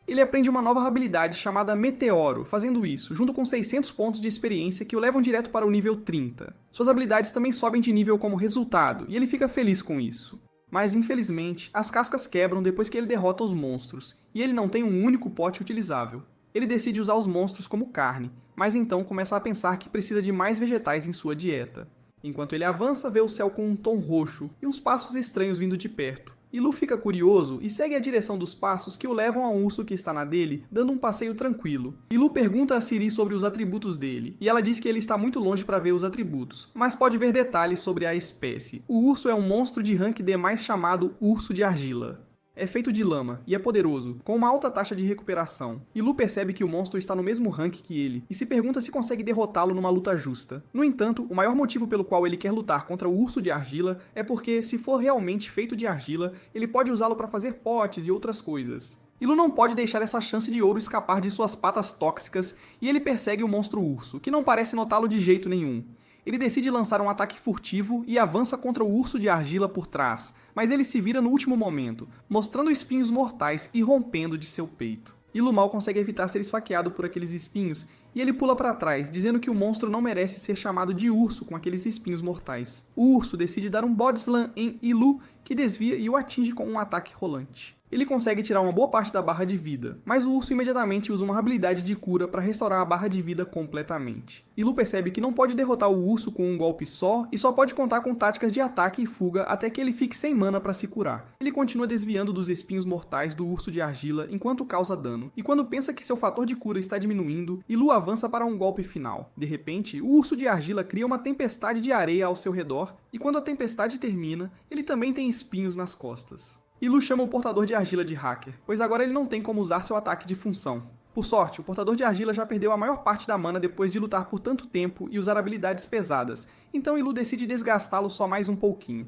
Ele aprende uma nova habilidade chamada Meteoro, fazendo isso, junto com 600 pontos de experiência que o levam direto para o nível 30. Suas habilidades também sobem de nível como resultado, e ele fica feliz com isso. Mas, infelizmente, as cascas quebram depois que ele derrota os monstros, e ele não tem um único pote utilizável. Ele decide usar os monstros como carne, mas então começa a pensar que precisa de mais vegetais em sua dieta. Enquanto ele avança, vê o céu com um tom roxo e uns passos estranhos vindo de perto. Ilu fica curioso e segue a direção dos passos que o levam a um urso que está na dele, dando um passeio tranquilo. Ilu pergunta a Ciri sobre os atributos dele, e ela diz que ele está muito longe para ver os atributos, mas pode ver detalhes sobre a espécie. O urso é um monstro de rank D+, chamado Urso de Argila. É feito de lama, e é poderoso, com uma alta taxa de recuperação. Ilu percebe que o monstro está no mesmo rank que ele, e se pergunta se consegue derrotá-lo numa luta justa. No entanto, o maior motivo pelo qual ele quer lutar contra o urso de argila é porque, se for realmente feito de argila, ele pode usá-lo para fazer potes e outras coisas. Ilu não pode deixar essa chance de ouro escapar de suas patas tóxicas, e ele persegue o monstro urso, que não parece notá-lo de jeito nenhum. Ele decide lançar um ataque furtivo e avança contra o urso de argila por trás, mas ele se vira no último momento, mostrando espinhos mortais e rompendo de seu peito. Ilu mal consegue evitar ser esfaqueado por aqueles espinhos, e ele pula para trás, dizendo que o monstro não merece ser chamado de urso com aqueles espinhos mortais. O urso decide dar um body slam em Ilu, que desvia e o atinge com um ataque rolante. Ele consegue tirar uma boa parte da barra de vida, mas o urso imediatamente usa uma habilidade de cura para restaurar a barra de vida completamente. Ilu percebe que não pode derrotar o urso com um golpe só e só pode contar com táticas de ataque e fuga até que ele fique sem mana para se curar. Ele continua desviando dos espinhos mortais do urso de argila enquanto causa dano, e quando pensa que seu fator de cura está diminuindo, Ilu avança para um golpe final. De repente, o urso de argila cria uma tempestade de areia ao seu redor, e quando a tempestade termina, ele também tem espinhos nas costas. Ilu chama o portador de argila de hacker, pois agora ele não tem como usar seu ataque de função. Por sorte, o portador de argila já perdeu a maior parte da mana depois de lutar por tanto tempo e usar habilidades pesadas, então Ilu decide desgastá-lo só mais um pouquinho.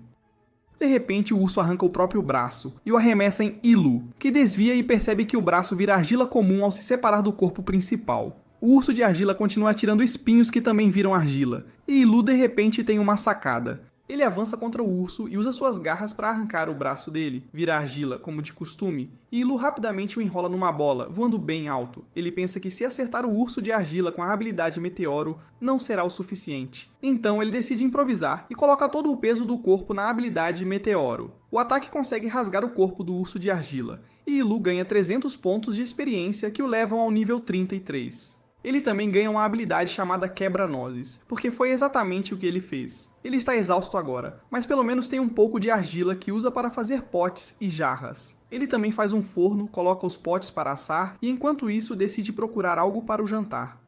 De repente, o urso arranca o próprio braço e o arremessa em Ilu, que desvia e percebe que o braço vira argila comum ao se separar do corpo principal. O urso de argila continua atirando espinhos que também viram argila, e Ilu de repente tem uma sacada. Ele avança contra o urso e usa suas garras para arrancar o braço dele, vira argila, como de costume, e Ilu rapidamente o enrola numa bola, voando bem alto. Ele pensa que se acertar o urso de argila com a habilidade Meteoro, não será o suficiente. Então ele decide improvisar e coloca todo o peso do corpo na habilidade Meteoro. O ataque consegue rasgar o corpo do urso de argila, e Ilu ganha 300 pontos de experiência que o levam ao nível 33. Ele também ganha uma habilidade chamada Quebra-Nozes, porque foi exatamente o que ele fez. Ele está exausto agora, mas pelo menos tem um pouco de argila que usa para fazer potes e jarras. Ele também faz um forno, coloca os potes para assar e enquanto isso decide procurar algo para o jantar.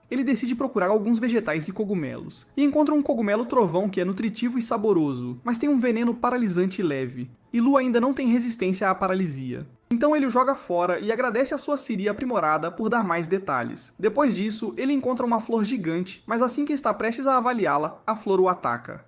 Ele decide procurar alguns vegetais e cogumelos, e encontra um cogumelo trovão que é nutritivo e saboroso, mas tem um veneno paralisante leve. Ilu ainda não tem resistência à paralisia. Então ele o joga fora e agradece a sua Ciri aprimorada por dar mais detalhes. Depois disso, ele encontra uma flor gigante, mas assim que está prestes a avaliá-la, a flor o ataca.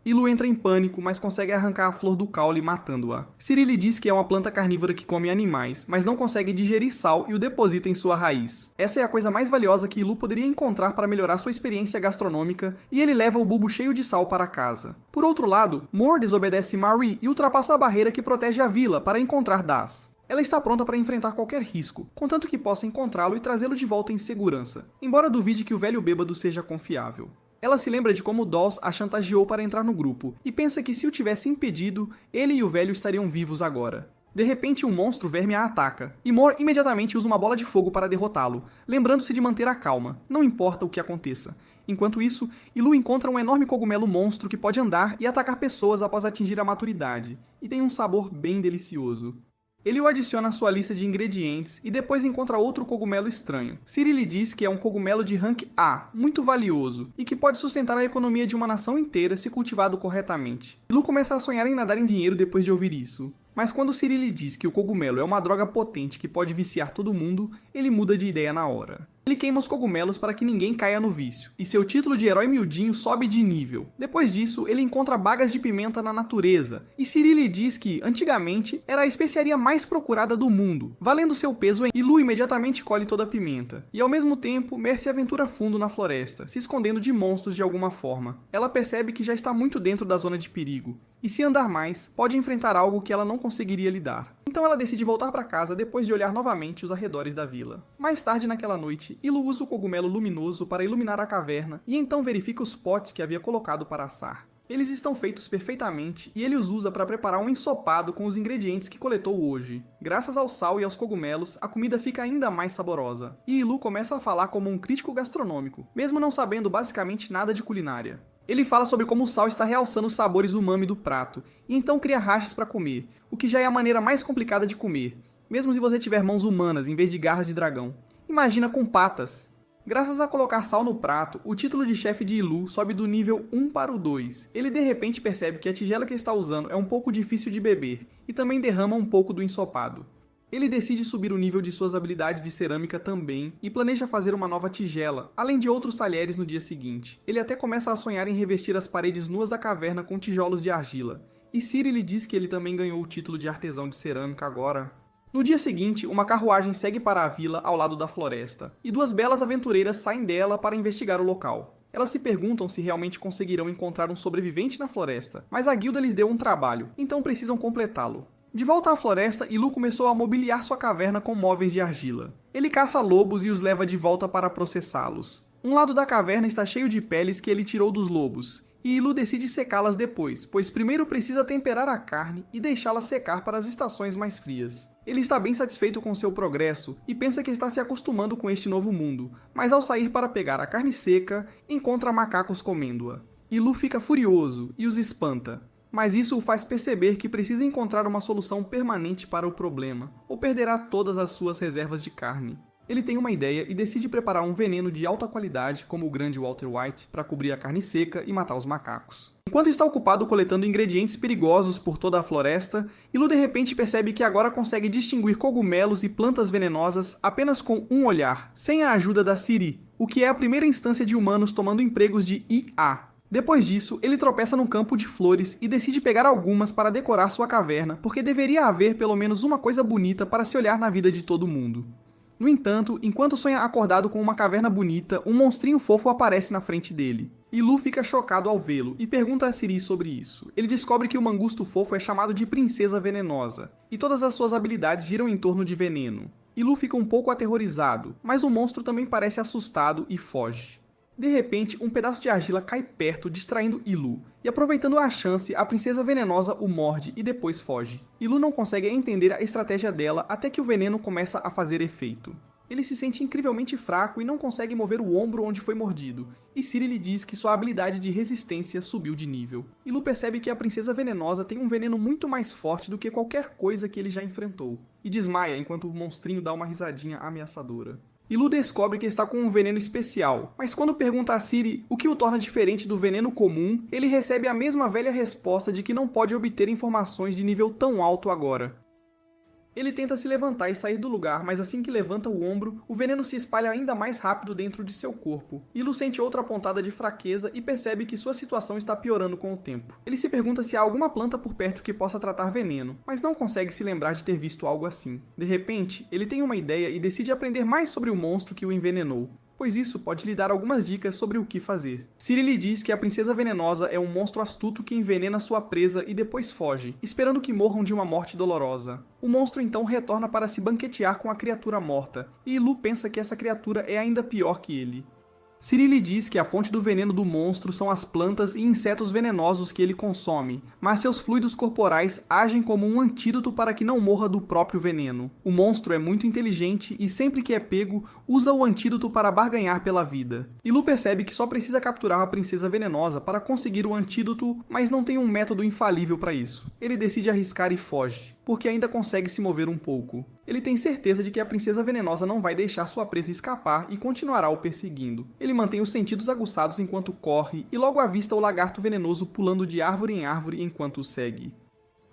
Ilu entra em pânico, mas consegue arrancar a flor do caule matando-a. Ciri lhe diz que é uma planta carnívora que come animais, mas não consegue digerir sal e o deposita em sua raiz. Essa é a coisa mais valiosa que Ilu poderia encontrar para melhorar sua experiência gastronômica, e ele leva o bulbo cheio de sal para casa. Por outro lado, Mor desobedece Marie e ultrapassa a barreira que protege a vila para encontrar Das. Ela está pronta para enfrentar qualquer risco, contanto que possa encontrá-lo e trazê-lo de volta em segurança, embora duvide que o velho bêbado seja confiável. Ela se lembra de como Dawes a chantageou para entrar no grupo, e pensa que se o tivesse impedido, ele e o velho estariam vivos agora. De repente, um monstro verme a ataca, e Mor imediatamente usa uma bola de fogo para derrotá-lo, lembrando-se de manter a calma, não importa o que aconteça. Enquanto isso, Ilu encontra um enorme cogumelo monstro que pode andar e atacar pessoas após atingir a maturidade, e tem um sabor bem delicioso. Ele o adiciona à sua lista de ingredientes e depois encontra outro cogumelo estranho. Ciri lhe diz que é um cogumelo de rank A, muito valioso, e que pode sustentar a economia de uma nação inteira se cultivado corretamente. Ilu começa a sonhar em nadar em dinheiro depois de ouvir isso. Mas quando Ciri lhe diz que o cogumelo é uma droga potente que pode viciar todo mundo, ele muda de ideia na hora. Ele queima os cogumelos para que ninguém caia no vício, e seu título de herói miudinho sobe de nível. Depois disso, ele encontra bagas de pimenta na natureza, e Ciri lhe diz que, antigamente, era a especiaria mais procurada do mundo, valendo seu peso em Ilu imediatamente colhe toda a pimenta. E ao mesmo tempo, Mer se aventura fundo na floresta, se escondendo de monstros de alguma forma. Ela percebe que já está muito dentro da zona de perigo, e se andar mais, pode enfrentar algo que ela não conseguiria lidar. Então ela decide voltar para casa depois de olhar novamente os arredores da vila. Mais tarde naquela noite, Ilu usa o cogumelo luminoso para iluminar a caverna e então verifica os potes que havia colocado para assar. Eles estão feitos perfeitamente e ele os usa para preparar um ensopado com os ingredientes que coletou hoje. Graças ao sal e aos cogumelos, a comida fica ainda mais saborosa. E Ilu começa a falar como um crítico gastronômico, mesmo não sabendo basicamente nada de culinária. Ele fala sobre como o sal está realçando os sabores umami do prato, e então cria rachas para comer, o que já é a maneira mais complicada de comer, mesmo se você tiver mãos humanas em vez de garras de dragão. Imagina com patas! Graças a colocar sal no prato, o título de chefe de Ilu sobe do nível 1 para o 2. Ele de repente percebe que a tigela que está usando é um pouco difícil de beber, e também derrama um pouco do ensopado. Ele decide subir o nível de suas habilidades de cerâmica também e planeja fazer uma nova tigela, além de outros talheres no dia seguinte. Ele até começa a sonhar em revestir as paredes nuas da caverna com tijolos de argila. E Ciri lhe diz que ele também ganhou o título de artesão de cerâmica agora. No dia seguinte, uma carruagem segue para a vila ao lado da floresta, e duas belas aventureiras saem dela para investigar o local. Elas se perguntam se realmente conseguirão encontrar um sobrevivente na floresta, mas a guilda lhes deu um trabalho, então precisam completá-lo. De volta à floresta, Ilu começou a mobiliar sua caverna com móveis de argila. Ele caça lobos e os leva de volta para processá-los. Um lado da caverna está cheio de peles que ele tirou dos lobos, e Ilu decide secá-las depois, pois primeiro precisa temperar a carne e deixá-la secar para as estações mais frias. Ele está bem satisfeito com seu progresso e pensa que está se acostumando com este novo mundo, mas ao sair para pegar a carne seca, encontra macacos comendo-a. Ilu fica furioso e os espanta. Mas isso o faz perceber que precisa encontrar uma solução permanente para o problema, ou perderá todas as suas reservas de carne. Ele tem uma ideia e decide preparar um veneno de alta qualidade, como o grande Walter White, para cobrir a carne seca e matar os macacos. Enquanto está ocupado coletando ingredientes perigosos por toda a floresta, Ilu de repente percebe que agora consegue distinguir cogumelos e plantas venenosas apenas com um olhar, sem a ajuda da Ciri, o que é a primeira instância de humanos tomando empregos de IA. Depois disso, ele tropeça num campo de flores e decide pegar algumas para decorar sua caverna, porque deveria haver pelo menos uma coisa bonita para se olhar na vida de todo mundo. No entanto, enquanto sonha acordado com uma caverna bonita, um monstrinho fofo aparece na frente dele. Ilu fica chocado ao vê-lo e pergunta a Ciri sobre isso. Ele descobre que o mangusto fofo é chamado de Princesa Venenosa, e todas as suas habilidades giram em torno de veneno. Ilu fica um pouco aterrorizado, mas o monstro também parece assustado e foge. De repente, um pedaço de argila cai perto, distraindo Ilu. E aproveitando a chance, a princesa venenosa o morde e depois foge. Ilu não consegue entender a estratégia dela até que o veneno começa a fazer efeito. Ele se sente incrivelmente fraco e não consegue mover o ombro onde foi mordido, e Ciri lhe diz que sua habilidade de resistência subiu de nível. Ilu percebe que a princesa venenosa tem um veneno muito mais forte do que qualquer coisa que ele já enfrentou, e desmaia enquanto o monstrinho dá uma risadinha ameaçadora. Ilu descobre que está com um veneno especial, mas quando pergunta a Ciri o que o torna diferente do veneno comum, ele recebe a mesma velha resposta de que não pode obter informações de nível tão alto agora. Ele tenta se levantar e sair do lugar, mas assim que levanta o ombro, o veneno se espalha ainda mais rápido dentro de seu corpo. Ilu sente outra pontada de fraqueza e percebe que sua situação está piorando com o tempo. Ele se pergunta se há alguma planta por perto que possa tratar veneno, mas não consegue se lembrar de ter visto algo assim. De repente, ele tem uma ideia e decide aprender mais sobre o monstro que o envenenou, pois isso pode lhe dar algumas dicas sobre o que fazer. Ciri lhe diz que a princesa venenosa é um monstro astuto que envenena sua presa e depois foge, esperando que morram de uma morte dolorosa. O monstro então retorna para se banquetear com a criatura morta, e Ilu pensa que essa criatura é ainda pior que ele. Ciri lhe diz que a fonte do veneno do monstro são as plantas e insetos venenosos que ele consome, mas seus fluidos corporais agem como um antídoto para que não morra do próprio veneno. O monstro é muito inteligente e sempre que é pego, usa o antídoto para barganhar pela vida. Ilu percebe que só precisa capturar a princesa venenosa para conseguir o antídoto, mas não tem um método infalível para isso. Ele decide arriscar e foge, porque ainda consegue se mover um pouco. Ele tem certeza de que a princesa venenosa não vai deixar sua presa escapar e continuará o perseguindo. Ele mantém os sentidos aguçados enquanto corre e logo avista o lagarto venenoso pulando de árvore em árvore enquanto o segue.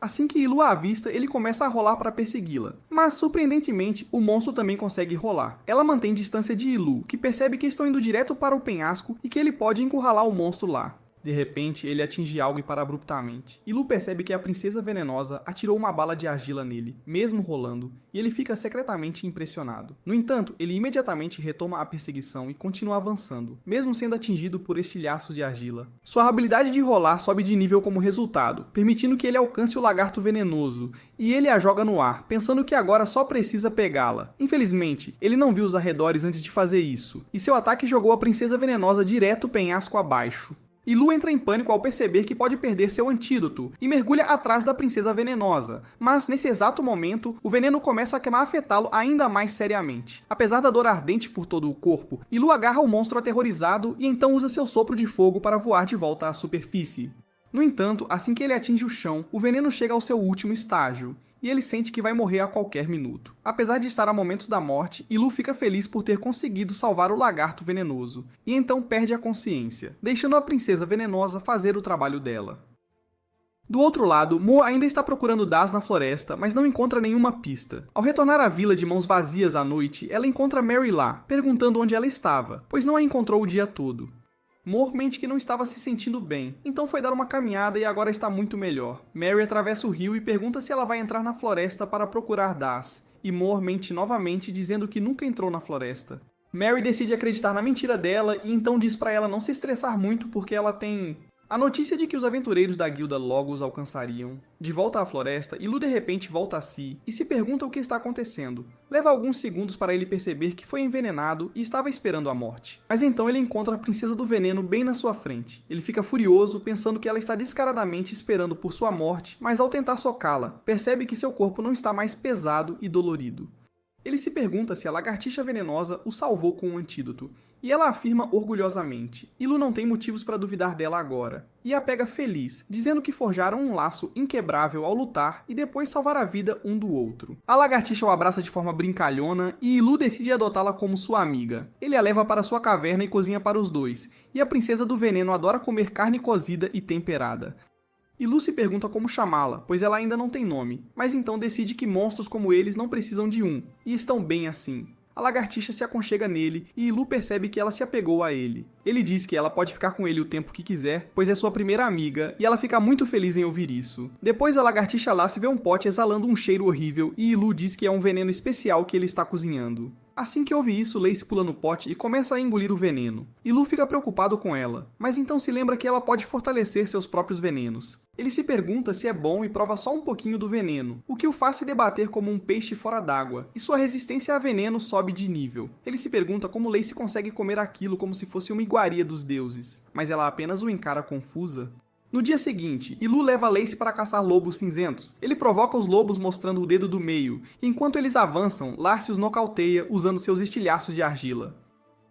Assim que Ilu a avista, ele começa a rolar para persegui-la. Mas, surpreendentemente, o monstro também consegue rolar. Ela mantém distância de Ilu, que percebe que estão indo direto para o penhasco e que ele pode encurralar o monstro lá. De repente, ele atinge algo e para abruptamente. Ilu percebe que a princesa venenosa atirou uma bala de argila nele, mesmo rolando, e ele fica secretamente impressionado. No entanto, ele imediatamente retoma a perseguição e continua avançando, mesmo sendo atingido por estilhaços de argila. Sua habilidade de rolar sobe de nível como resultado, permitindo que ele alcance o lagarto venenoso, e ele a joga no ar, pensando que agora só precisa pegá-la. Infelizmente, ele não viu os arredores antes de fazer isso, e seu ataque jogou a princesa venenosa direto penhasco abaixo. Ilu entra em pânico ao perceber que pode perder seu antídoto e mergulha atrás da princesa venenosa, mas nesse exato momento, o veneno começa a afetá-lo ainda mais seriamente. Apesar da dor ardente por todo o corpo, Ilu agarra o monstro aterrorizado e então usa seu sopro de fogo para voar de volta à superfície. No entanto, assim que ele atinge o chão, o veneno chega ao seu último estágio, e ele sente que vai morrer a qualquer minuto. Apesar de estar a momentos da morte, Ilu fica feliz por ter conseguido salvar o lagarto venenoso, e então perde a consciência, deixando a princesa venenosa fazer o trabalho dela. Do outro lado, Mo ainda está procurando Das na floresta, mas não encontra nenhuma pista. Ao retornar à vila de mãos vazias à noite, ela encontra Mary lá, perguntando onde ela estava, pois não a encontrou o dia todo. Mor mente que não estava se sentindo bem, então foi dar uma caminhada e agora está muito melhor. Mary atravessa o rio e pergunta se ela vai entrar na floresta para procurar Das, e Mor mente novamente dizendo que nunca entrou na floresta. Mary decide acreditar na mentira dela e então diz para ela não se estressar muito porque ela tem a notícia de que os aventureiros da guilda logo os alcançariam. De volta à floresta, Ilu de repente volta a si e se pergunta o que está acontecendo. Leva alguns segundos para ele perceber que foi envenenado e estava esperando a morte. Mas então ele encontra a princesa do veneno bem na sua frente. Ele fica furioso, pensando que ela está descaradamente esperando por sua morte, mas ao tentar socá-la, percebe que seu corpo não está mais pesado e dolorido. Ele se pergunta se a lagartixa venenosa o salvou com um antídoto, e ela afirma orgulhosamente. Ilu não tem motivos para duvidar dela agora, e a pega feliz, dizendo que forjaram um laço inquebrável ao lutar e depois salvar a vida um do outro. A lagartixa o abraça de forma brincalhona e Ilu decide adotá-la como sua amiga. Ele a leva para sua caverna e cozinha para os dois, e a princesa do veneno adora comer carne cozida e temperada. Ilu se pergunta como chamá-la, pois ela ainda não tem nome, mas então decide que monstros como eles não precisam de um, e estão bem assim. A lagartixa se aconchega nele e Ilu percebe que ela se apegou a ele. Ele diz que ela pode ficar com ele o tempo que quiser, pois é sua primeira amiga, e ela fica muito feliz em ouvir isso. Depois a lagartixa lá se vê um pote exalando um cheiro horrível e Ilu diz que é um veneno especial que ele está cozinhando. Assim que ouve isso, Lacey pula no pote e começa a engolir o veneno. E Lu fica preocupado com ela, mas então se lembra que ela pode fortalecer seus próprios venenos. Ele se pergunta se é bom e prova só um pouquinho do veneno, o que o faz se debater como um peixe fora d'água, e sua resistência a veneno sobe de nível. Ele se pergunta como Lacey consegue comer aquilo como se fosse uma iguaria dos deuses, mas ela apenas o encara confusa. No dia seguinte, Ilu leva Lacey para caçar lobos cinzentos. Ele provoca os lobos mostrando o dedo do meio, e enquanto eles avançam, Lacey os nocauteia usando seus estilhaços de argila.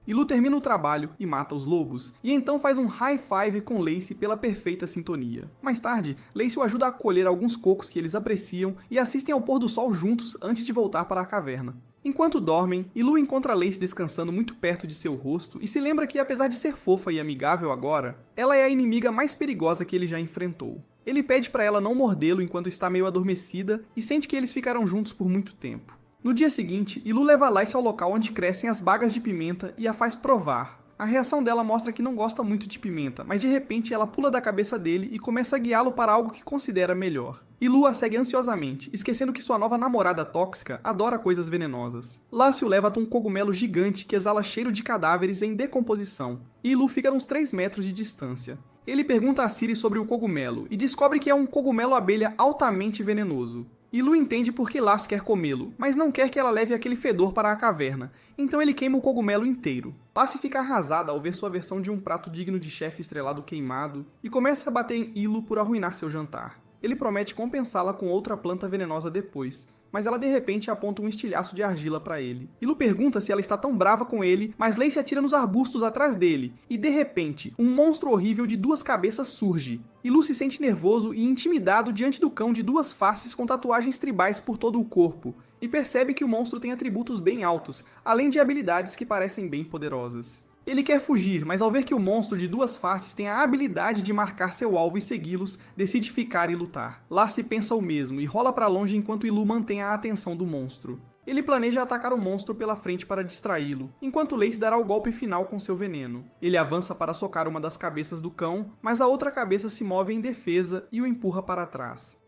Ilu termina o trabalho e mata os lobos, e então faz um high five com Lacey pela perfeita sintonia. Mais tarde, Lacey o ajuda a colher alguns cocos que eles apreciam e assistem ao pôr do sol juntos antes de voltar para a caverna. Enquanto dormem, Ilu encontra Lacey descansando muito perto de seu rosto e se lembra que, apesar de ser fofa e amigável agora, ela é a inimiga mais perigosa que ele já enfrentou. Ele pede para ela não mordê-lo enquanto está meio adormecida e sente que eles ficaram juntos por muito tempo. No dia seguinte, Ilu leva Lacey ao local onde crescem as bagas de pimenta e a faz provar. A reação dela mostra que não gosta muito de pimenta, mas de repente ela pula da cabeça dele e começa a guiá-lo para algo que considera melhor. Ilu a segue ansiosamente, esquecendo que sua nova namorada tóxica adora coisas venenosas. Lacey o leva até um cogumelo gigante que exala cheiro de cadáveres em decomposição, e Ilu fica a uns 3 metros de distância. Ele pergunta a Ciri sobre o cogumelo e descobre que é um cogumelo abelha altamente venenoso. Ilu entende por que Lacey quer comê-lo, mas não quer que ela leve aquele fedor para a caverna, então ele queima o cogumelo inteiro. Lacey fica arrasada ao ver sua versão de um prato digno de chefe estrelado queimado, e começa a bater em Ilu por arruinar seu jantar. Ele promete compensá-la com outra planta venenosa depois, mas ela de repente aponta um estilhaço de argila para ele. Ilu pergunta se ela está tão brava com ele, mas Lacey atira nos arbustos atrás dele, e de repente, um monstro horrível de 2 cabeças surge. Ilu se sente nervoso e intimidado diante do cão de 2 faces com tatuagens tribais por todo o corpo, e percebe que o monstro tem atributos bem altos, além de habilidades que parecem bem poderosas. Ele quer fugir, mas ao ver que o monstro de 2 faces tem a habilidade de marcar seu alvo e segui-los, decide ficar e lutar. Lacey pensa o mesmo e rola para longe enquanto Ilu mantém a atenção do monstro. Ele planeja atacar o monstro pela frente para distraí-lo, enquanto Lacey dará o golpe final com seu veneno. Ele avança para socar uma das cabeças do cão, mas a outra cabeça se move em defesa e o empurra para trás.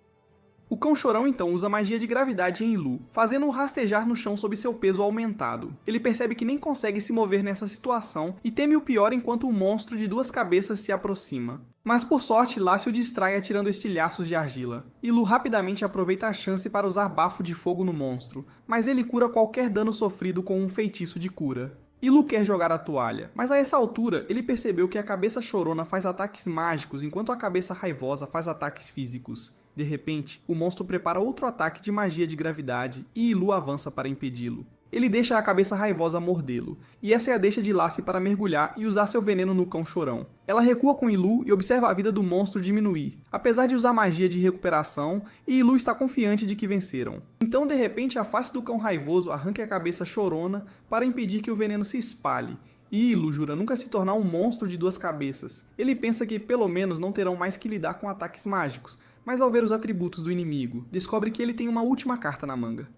O cão chorão então usa magia de gravidade em Ilu, fazendo-o rastejar no chão sob seu peso aumentado. Ele percebe que nem consegue se mover nessa situação e teme o pior enquanto o monstro de 2 cabeças se aproxima. Mas por sorte, Lacey o distrai atirando estilhaços de argila. Ilu rapidamente aproveita a chance para usar bafo de fogo no monstro, mas ele cura qualquer dano sofrido com um feitiço de cura. Ilu quer jogar a toalha, mas a essa altura ele percebeu que a cabeça chorona faz ataques mágicos enquanto a cabeça raivosa faz ataques físicos. De repente, o monstro prepara outro ataque de magia de gravidade e Ilu avança para impedi-lo. Ele deixa a cabeça raivosa mordê-lo, e essa é a deixa de Lacey para mergulhar e usar seu veneno no cão chorão. Ela recua com Ilu e observa a vida do monstro diminuir, apesar de usar magia de recuperação, e Ilu está confiante de que venceram. Então, de repente, a face do cão raivoso arranca a cabeça chorona para impedir que o veneno se espalhe, e Ilu jura nunca se tornar um monstro de 2 cabeças. Ele pensa que pelo menos não terão mais que lidar com ataques mágicos, mas ao ver os atributos do inimigo, descobre que ele tem uma última carta na manga.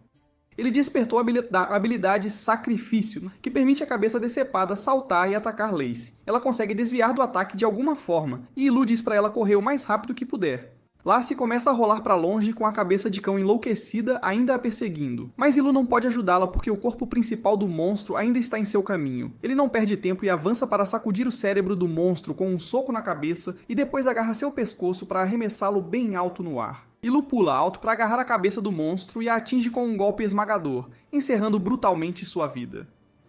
Ele despertou a habilidade Sacrifício, que permite à cabeça decepada saltar e atacar Lacey. Ela consegue desviar do ataque de alguma forma, e Ilu diz para ela correr o mais rápido que puder. Lacey começa a rolar para longe com a cabeça de cão enlouquecida ainda a perseguindo, mas Ilu não pode ajudá-la porque o corpo principal do monstro ainda está em seu caminho. Ele não perde tempo e avança para sacudir o cérebro do monstro com um soco na cabeça e depois agarra seu pescoço para arremessá-lo bem alto no ar. Ilu pula alto para agarrar a cabeça do monstro e a atinge com um golpe esmagador, encerrando brutalmente sua vida.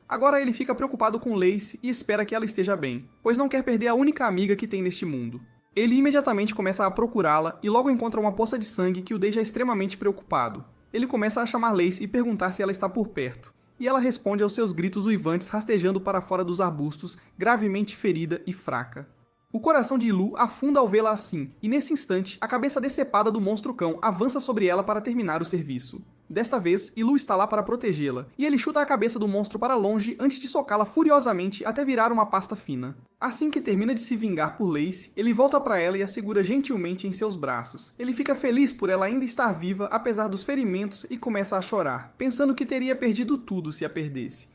Agora ele fica preocupado com Lacey e espera que ela esteja bem, pois não quer perder a única amiga que tem neste mundo. Ele imediatamente começa a procurá-la e logo encontra uma poça de sangue que o deixa extremamente preocupado. Ele começa a chamar Lacey e perguntar se ela está por perto, e ela responde aos seus gritos uivantes rastejando para fora dos arbustos, gravemente ferida e fraca. O coração de Ilu afunda ao vê-la assim, e nesse instante, a cabeça decepada do monstro-cão avança sobre ela para terminar o serviço. Desta vez, Ilu está lá para protegê-la, e ele chuta a cabeça do monstro para longe antes de socá-la furiosamente até virar uma pasta fina. Assim que termina de se vingar por Lacey, ele volta para ela e a segura gentilmente em seus braços. Ele fica feliz por ela ainda estar viva apesar dos ferimentos e começa a chorar, pensando que teria perdido tudo se a perdesse.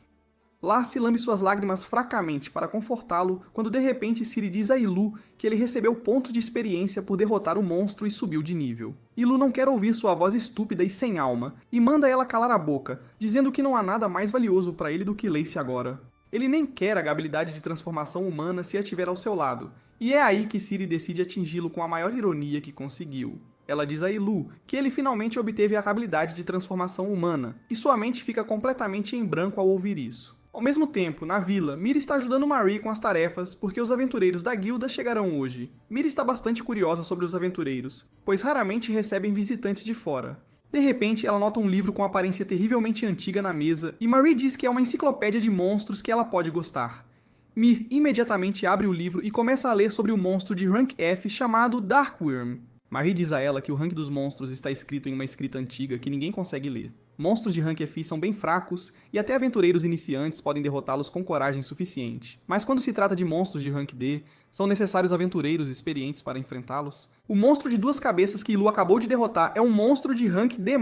Lassie lambe suas lágrimas fracamente para confortá-lo quando de repente Ciri diz a Ilu que ele recebeu pontos de experiência por derrotar o monstro e subiu de nível. Ilu não quer ouvir sua voz estúpida e sem alma, e manda ela calar a boca, dizendo que não há nada mais valioso para ele do que Lacey agora. Ele nem quer a habilidade de transformação humana se a tiver ao seu lado, e é aí que Ciri decide atingi-lo com a maior ironia que conseguiu. Ela diz a Ilu que ele finalmente obteve a habilidade de transformação humana, e sua mente fica completamente em branco ao ouvir isso. Ao mesmo tempo, na vila, Mira está ajudando Marie com as tarefas porque os aventureiros da guilda chegarão hoje. Mira está bastante curiosa sobre os aventureiros, pois raramente recebem visitantes de fora. De repente, ela nota um livro com aparência terrivelmente antiga na mesa e Marie diz que é uma enciclopédia de monstros que ela pode gostar. Mir imediatamente abre o livro e começa a ler sobre o monstro de rank F chamado Darkworm. Marie diz a ela que o rank dos monstros está escrito em uma escrita antiga que ninguém consegue ler. Monstros de rank F são bem fracos, e até aventureiros iniciantes podem derrotá-los com coragem suficiente. Mas quando se trata de monstros de rank D, são necessários aventureiros experientes para enfrentá-los. O monstro de duas cabeças que Ilu acabou de derrotar é um monstro de rank D+,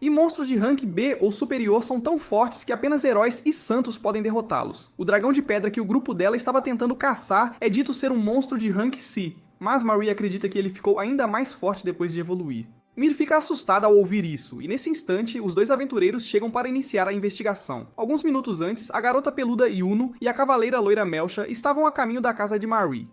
e monstros de rank B ou superior são tão fortes que apenas heróis e santos podem derrotá-los. O dragão de pedra que o grupo dela estava tentando caçar é dito ser um monstro de rank C, mas Marie acredita que ele ficou ainda mais forte depois de evoluir. Mir fica assustada ao ouvir isso, e nesse instante, os dois aventureiros chegam para iniciar a investigação. Alguns minutos antes, a garota peluda Yuno e a cavaleira loira Melcha estavam a caminho da casa de Marie.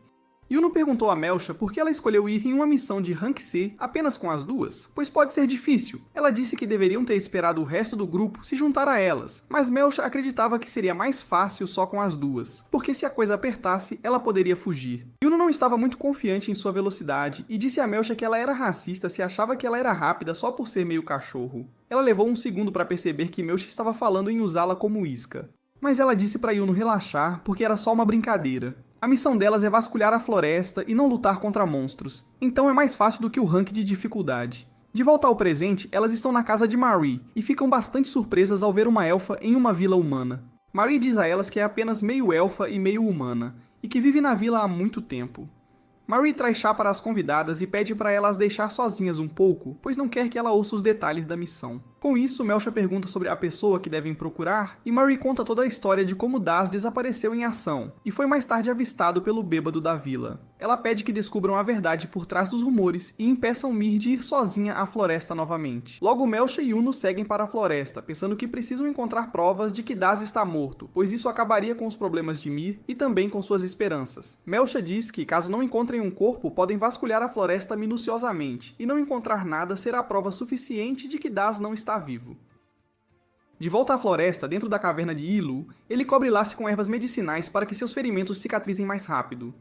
Yuno perguntou a Melcha por que ela escolheu ir em uma missão de rank C apenas com as duas, pois pode ser difícil. Ela disse que deveriam ter esperado o resto do grupo se juntar a elas, mas Melcha acreditava que seria mais fácil só com as duas, porque se a coisa apertasse, ela poderia fugir. Yuno não estava muito confiante em sua velocidade e disse a Melcha que ela era racista se achava que ela era rápida só por ser meio cachorro. Ela levou um segundo para perceber que Melcha estava falando em usá-la como isca. Mas ela disse para Yuno relaxar porque era só uma brincadeira. A missão delas é vasculhar a floresta e não lutar contra monstros, então é mais fácil do que o rank de dificuldade. De volta ao presente, elas estão na casa de Marie e ficam bastante surpresas ao ver uma elfa em uma vila humana. Marie diz a elas que é apenas meio elfa e meio humana, e que vive na vila há muito tempo. Marie traz chá para as convidadas e pede para elas deixar sozinhas um pouco, pois não quer que ela ouça os detalhes da missão. Com isso, Melcha pergunta sobre a pessoa que devem procurar, e Marie conta toda a história de como Daz desapareceu em ação, e foi mais tarde avistado pelo bêbado da vila. Ela pede que descubram a verdade por trás dos rumores e impeçam Mir de ir sozinha à floresta novamente. Logo, Melcha e Yuno seguem para a floresta, pensando que precisam encontrar provas de que Daz está morto, pois isso acabaria com os problemas de Mir e também com suas esperanças. Melcha diz que, caso não encontrem um corpo, podem vasculhar a floresta minuciosamente, e não encontrar nada será prova suficiente de que Daz não está vivo. De volta à floresta, dentro da caverna de Ilu, ele cobre Lassie com ervas medicinais para que seus ferimentos cicatrizem mais rápido.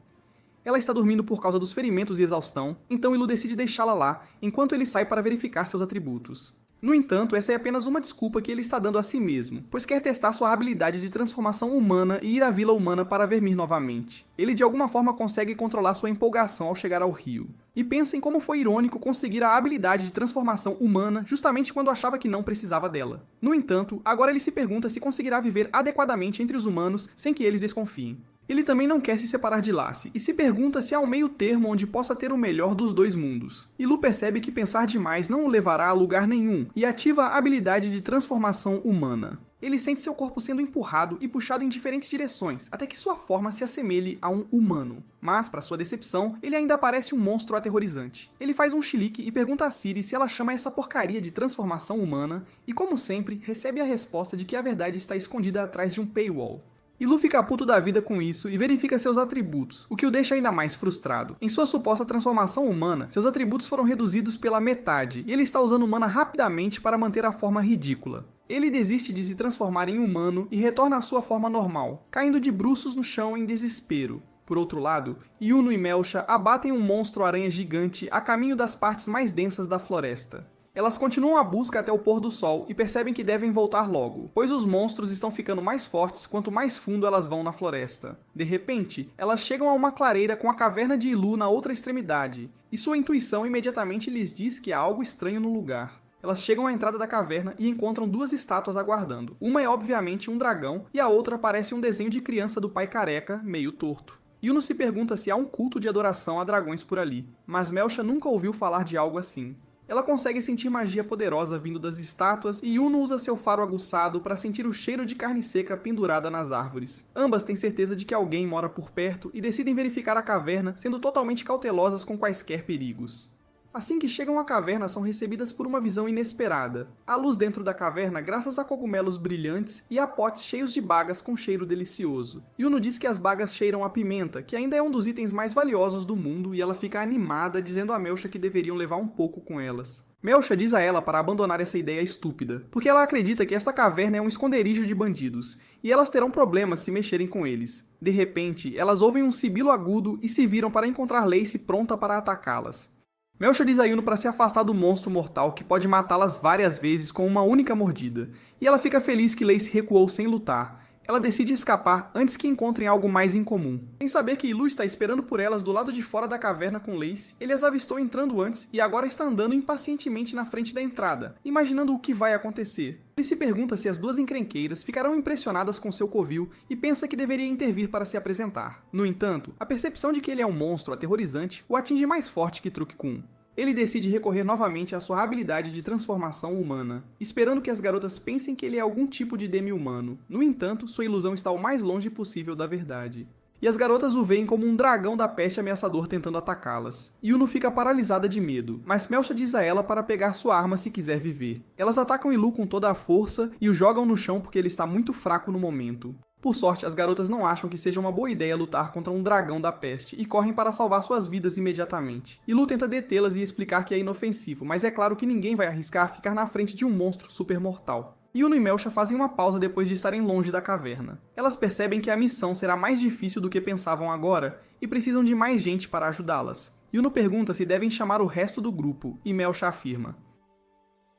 Ela está dormindo por causa dos ferimentos e exaustão, então Ilu decide deixá-la lá, enquanto ele sai para verificar seus atributos. No entanto, essa é apenas uma desculpa que ele está dando a si mesmo, pois quer testar sua habilidade de transformação humana e ir à vila humana para ver Mir novamente. Ele de alguma forma consegue controlar sua empolgação ao chegar ao rio. E pensa em como foi irônico conseguir a habilidade de transformação humana justamente quando achava que não precisava dela. No entanto, agora ele se pergunta se conseguirá viver adequadamente entre os humanos sem que eles desconfiem. Ele também não quer se separar de Lassie, e se pergunta se há um meio termo onde possa ter o melhor dos dois mundos. Ilu percebe que pensar demais não o levará a lugar nenhum, e ativa a habilidade de transformação humana. Ele sente seu corpo sendo empurrado e puxado em diferentes direções, até que sua forma se assemelhe a um humano. Mas, para sua decepção, ele ainda parece um monstro aterrorizante. Ele faz um chilique e pergunta a Ciri se ela chama essa porcaria de transformação humana, e como sempre, recebe a resposta de que a verdade está escondida atrás de um paywall. Ilu fica puto da vida com isso e verifica seus atributos, o que o deixa ainda mais frustrado. Em sua suposta transformação humana, seus atributos foram reduzidos pela metade, e ele está usando mana rapidamente para manter a forma ridícula. Ele desiste de se transformar em humano e retorna à sua forma normal, caindo de bruços no chão em desespero. Por outro lado, Yuno e Melcha abatem um monstro-aranha gigante a caminho das partes mais densas da floresta. Elas continuam a busca até o pôr do sol e percebem que devem voltar logo, pois os monstros estão ficando mais fortes quanto mais fundo elas vão na floresta. De repente, elas chegam a uma clareira com a caverna de Ilu na outra extremidade, e sua intuição imediatamente lhes diz que há algo estranho no lugar. Elas chegam à entrada da caverna e encontram duas estátuas aguardando. Uma é obviamente um dragão, e a outra parece um desenho de criança do pai careca, meio torto. Yuno se pergunta se há um culto de adoração a dragões por ali, mas Melcha nunca ouviu falar de algo assim. Ela consegue sentir magia poderosa vindo das estátuas e Yuno usa seu faro aguçado para sentir o cheiro de carne seca pendurada nas árvores. Ambas têm certeza de que alguém mora por perto e decidem verificar a caverna, sendo totalmente cautelosas com quaisquer perigos. Assim que chegam à caverna, são recebidas por uma visão inesperada. Há luz dentro da caverna graças a cogumelos brilhantes e a potes cheios de bagas com cheiro delicioso. Yuno diz que as bagas cheiram a pimenta, que ainda é um dos itens mais valiosos do mundo, e ela fica animada, dizendo a Melcha que deveriam levar um pouco com elas. Melcha diz a ela para abandonar essa ideia estúpida, porque ela acredita que esta caverna é um esconderijo de bandidos, e elas terão problemas se mexerem com eles. De repente, elas ouvem um sibilo agudo e se viram para encontrar Lacey pronta para atacá-las. Melcha diz a Yuno para se afastar do monstro mortal que pode matá-las várias vezes com uma única mordida, e ela fica feliz que Lacey recuou sem lutar. Ela decide escapar antes que encontrem algo mais incomum. Sem saber que Ilu está esperando por elas do lado de fora da caverna com Lacey, ele as avistou entrando antes e agora está andando impacientemente na frente da entrada, imaginando o que vai acontecer. Ele se pergunta se as duas encrenqueiras ficarão impressionadas com seu covil e pensa que deveria intervir para se apresentar. No entanto, a percepção de que ele é um monstro aterrorizante o atinge mais forte que Truque-kun. Ele decide recorrer novamente à sua habilidade de transformação humana, esperando que as garotas pensem que ele é algum tipo de demi-humano. No entanto, sua ilusão está o mais longe possível da verdade. E as garotas o veem como um dragão da peste ameaçador tentando atacá-las. Yuno fica paralisada de medo, mas Melcha diz a ela para pegar sua arma se quiser viver. Elas atacam Ilu com toda a força e o jogam no chão porque ele está muito fraco no momento. Por sorte, as garotas não acham que seja uma boa ideia lutar contra um dragão da peste e correm para salvar suas vidas imediatamente. Ilu tenta detê-las e explicar que é inofensivo, mas é claro que ninguém vai arriscar ficar na frente de um monstro super mortal. Yuno e Melcha fazem uma pausa depois de estarem longe da caverna. Elas percebem que a missão será mais difícil do que pensavam agora e precisam de mais gente para ajudá-las. Yuno pergunta se devem chamar o resto do grupo e Melcha afirma.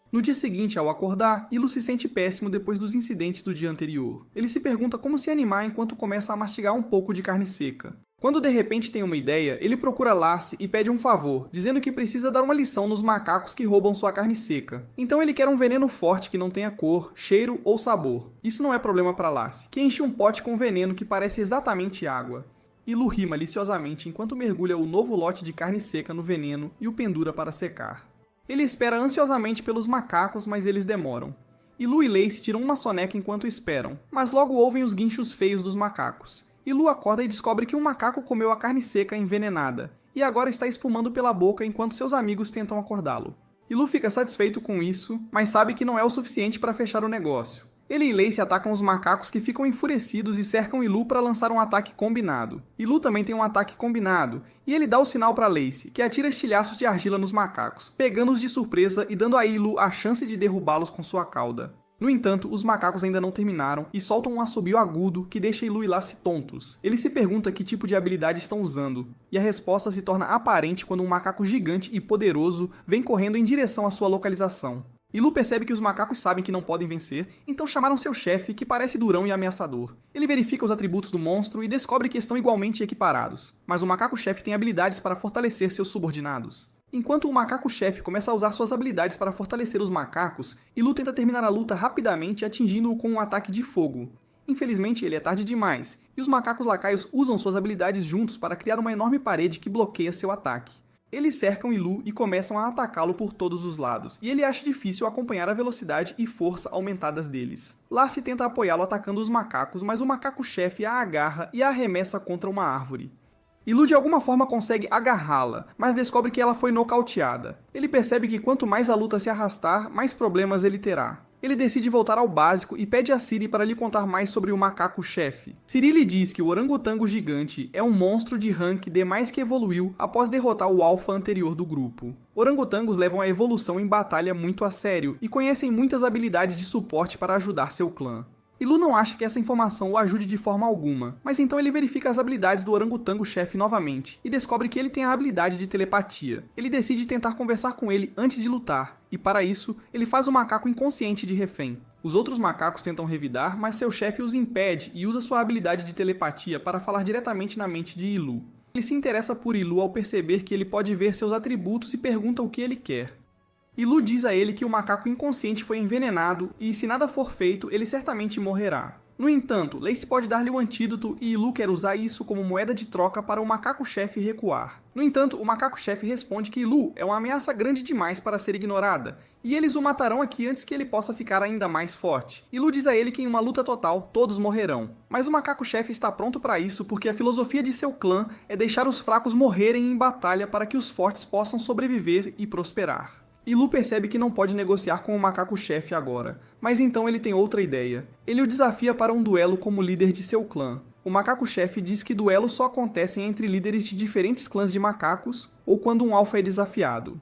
No dia seguinte, ao acordar, Ilu se sente péssimo depois dos incidentes do dia anterior. Ele se pergunta como se animar enquanto começa a mastigar um pouco de carne seca. Quando de repente tem uma ideia, ele procura Lacey e pede um favor, dizendo que precisa dar uma lição nos macacos que roubam sua carne seca. Então ele quer um veneno forte que não tenha cor, cheiro ou sabor. Isso não é problema para Lacey, que enche um pote com veneno que parece exatamente água. Ilu ri maliciosamente enquanto mergulha o novo lote de carne seca no veneno e o pendura para secar. Ele espera ansiosamente pelos macacos, mas eles demoram. Ilu e Lacey tiram uma soneca enquanto esperam, mas logo ouvem os guinchos feios dos macacos. Ilu acorda e descobre que um macaco comeu a carne seca envenenada, e agora está espumando pela boca enquanto seus amigos tentam acordá-lo. Ilu fica satisfeito com isso, mas sabe que não é o suficiente para fechar o negócio. Ele e Lacey atacam os macacos que ficam enfurecidos e cercam Ilu para lançar um ataque combinado. Ilu também tem um ataque combinado, e ele dá o sinal para Lacey, que atira estilhaços de argila nos macacos, pegando-os de surpresa e dando a Ilu a chance de derrubá-los com sua cauda. No entanto, os macacos ainda não terminaram e soltam um assobio agudo que deixa Ilu e Lacey tontos. Ele se pergunta que tipo de habilidade estão usando, e a resposta se torna aparente quando um macaco gigante e poderoso vem correndo em direção à sua localização. Ilu percebe que os macacos sabem que não podem vencer, então chamaram seu chefe, que parece durão e ameaçador. Ele verifica os atributos do monstro e descobre que estão igualmente equiparados, mas o macaco-chefe tem habilidades para fortalecer seus subordinados. Enquanto o macaco-chefe começa a usar suas habilidades para fortalecer os macacos, Ilu tenta terminar a luta rapidamente atingindo-o com um ataque de fogo. Infelizmente, ele é tarde demais, e os macacos lacaios usam suas habilidades juntos para criar uma enorme parede que bloqueia seu ataque. Eles cercam Ilu e começam a atacá-lo por todos os lados, e ele acha difícil acompanhar a velocidade e força aumentadas deles. Lacey tenta apoiá-lo atacando os macacos, mas o macaco-chefe a agarra e a arremessa contra uma árvore. Ilu de alguma forma consegue agarrá-la, mas descobre que ela foi nocauteada. Ele percebe que quanto mais a luta se arrastar, mais problemas ele terá. Ele decide voltar ao básico e pede a Ciri para lhe contar mais sobre o macaco-chefe. Ciri lhe diz que o orangotango gigante é um monstro de rank D+, que evoluiu após derrotar o alfa anterior do grupo. Orangotangos levam a evolução em batalha muito a sério e conhecem muitas habilidades de suporte para ajudar seu clã. Ilu não acha que essa informação o ajude de forma alguma, mas então ele verifica as habilidades do orangotango-chefe novamente e descobre que ele tem a habilidade de telepatia. Ele decide tentar conversar com ele antes de lutar, e para isso, ele faz o macaco inconsciente de refém. Os outros macacos tentam revidar, mas seu chefe os impede e usa sua habilidade de telepatia para falar diretamente na mente de Ilu. Ele se interessa por Ilu ao perceber que ele pode ver seus atributos e pergunta o que ele quer. Ilu diz a ele que o macaco inconsciente foi envenenado e, se nada for feito, ele certamente morrerá. No entanto, Lacey pode dar-lhe o antídoto e Ilu quer usar isso como moeda de troca para o macaco-chefe recuar. No entanto, o macaco-chefe responde que Ilu é uma ameaça grande demais para ser ignorada, e eles o matarão aqui antes que ele possa ficar ainda mais forte. Ilu diz a ele que em uma luta total, todos morrerão. Mas o macaco-chefe está pronto para isso porque a filosofia de seu clã é deixar os fracos morrerem em batalha para que os fortes possam sobreviver e prosperar. Ilu percebe que não pode negociar com o macaco-chefe agora, mas então ele tem outra ideia. Ele o desafia para um duelo como líder de seu clã. O macaco-chefe diz que duelos só acontecem entre líderes de diferentes clãs de macacos ou quando um alfa é desafiado.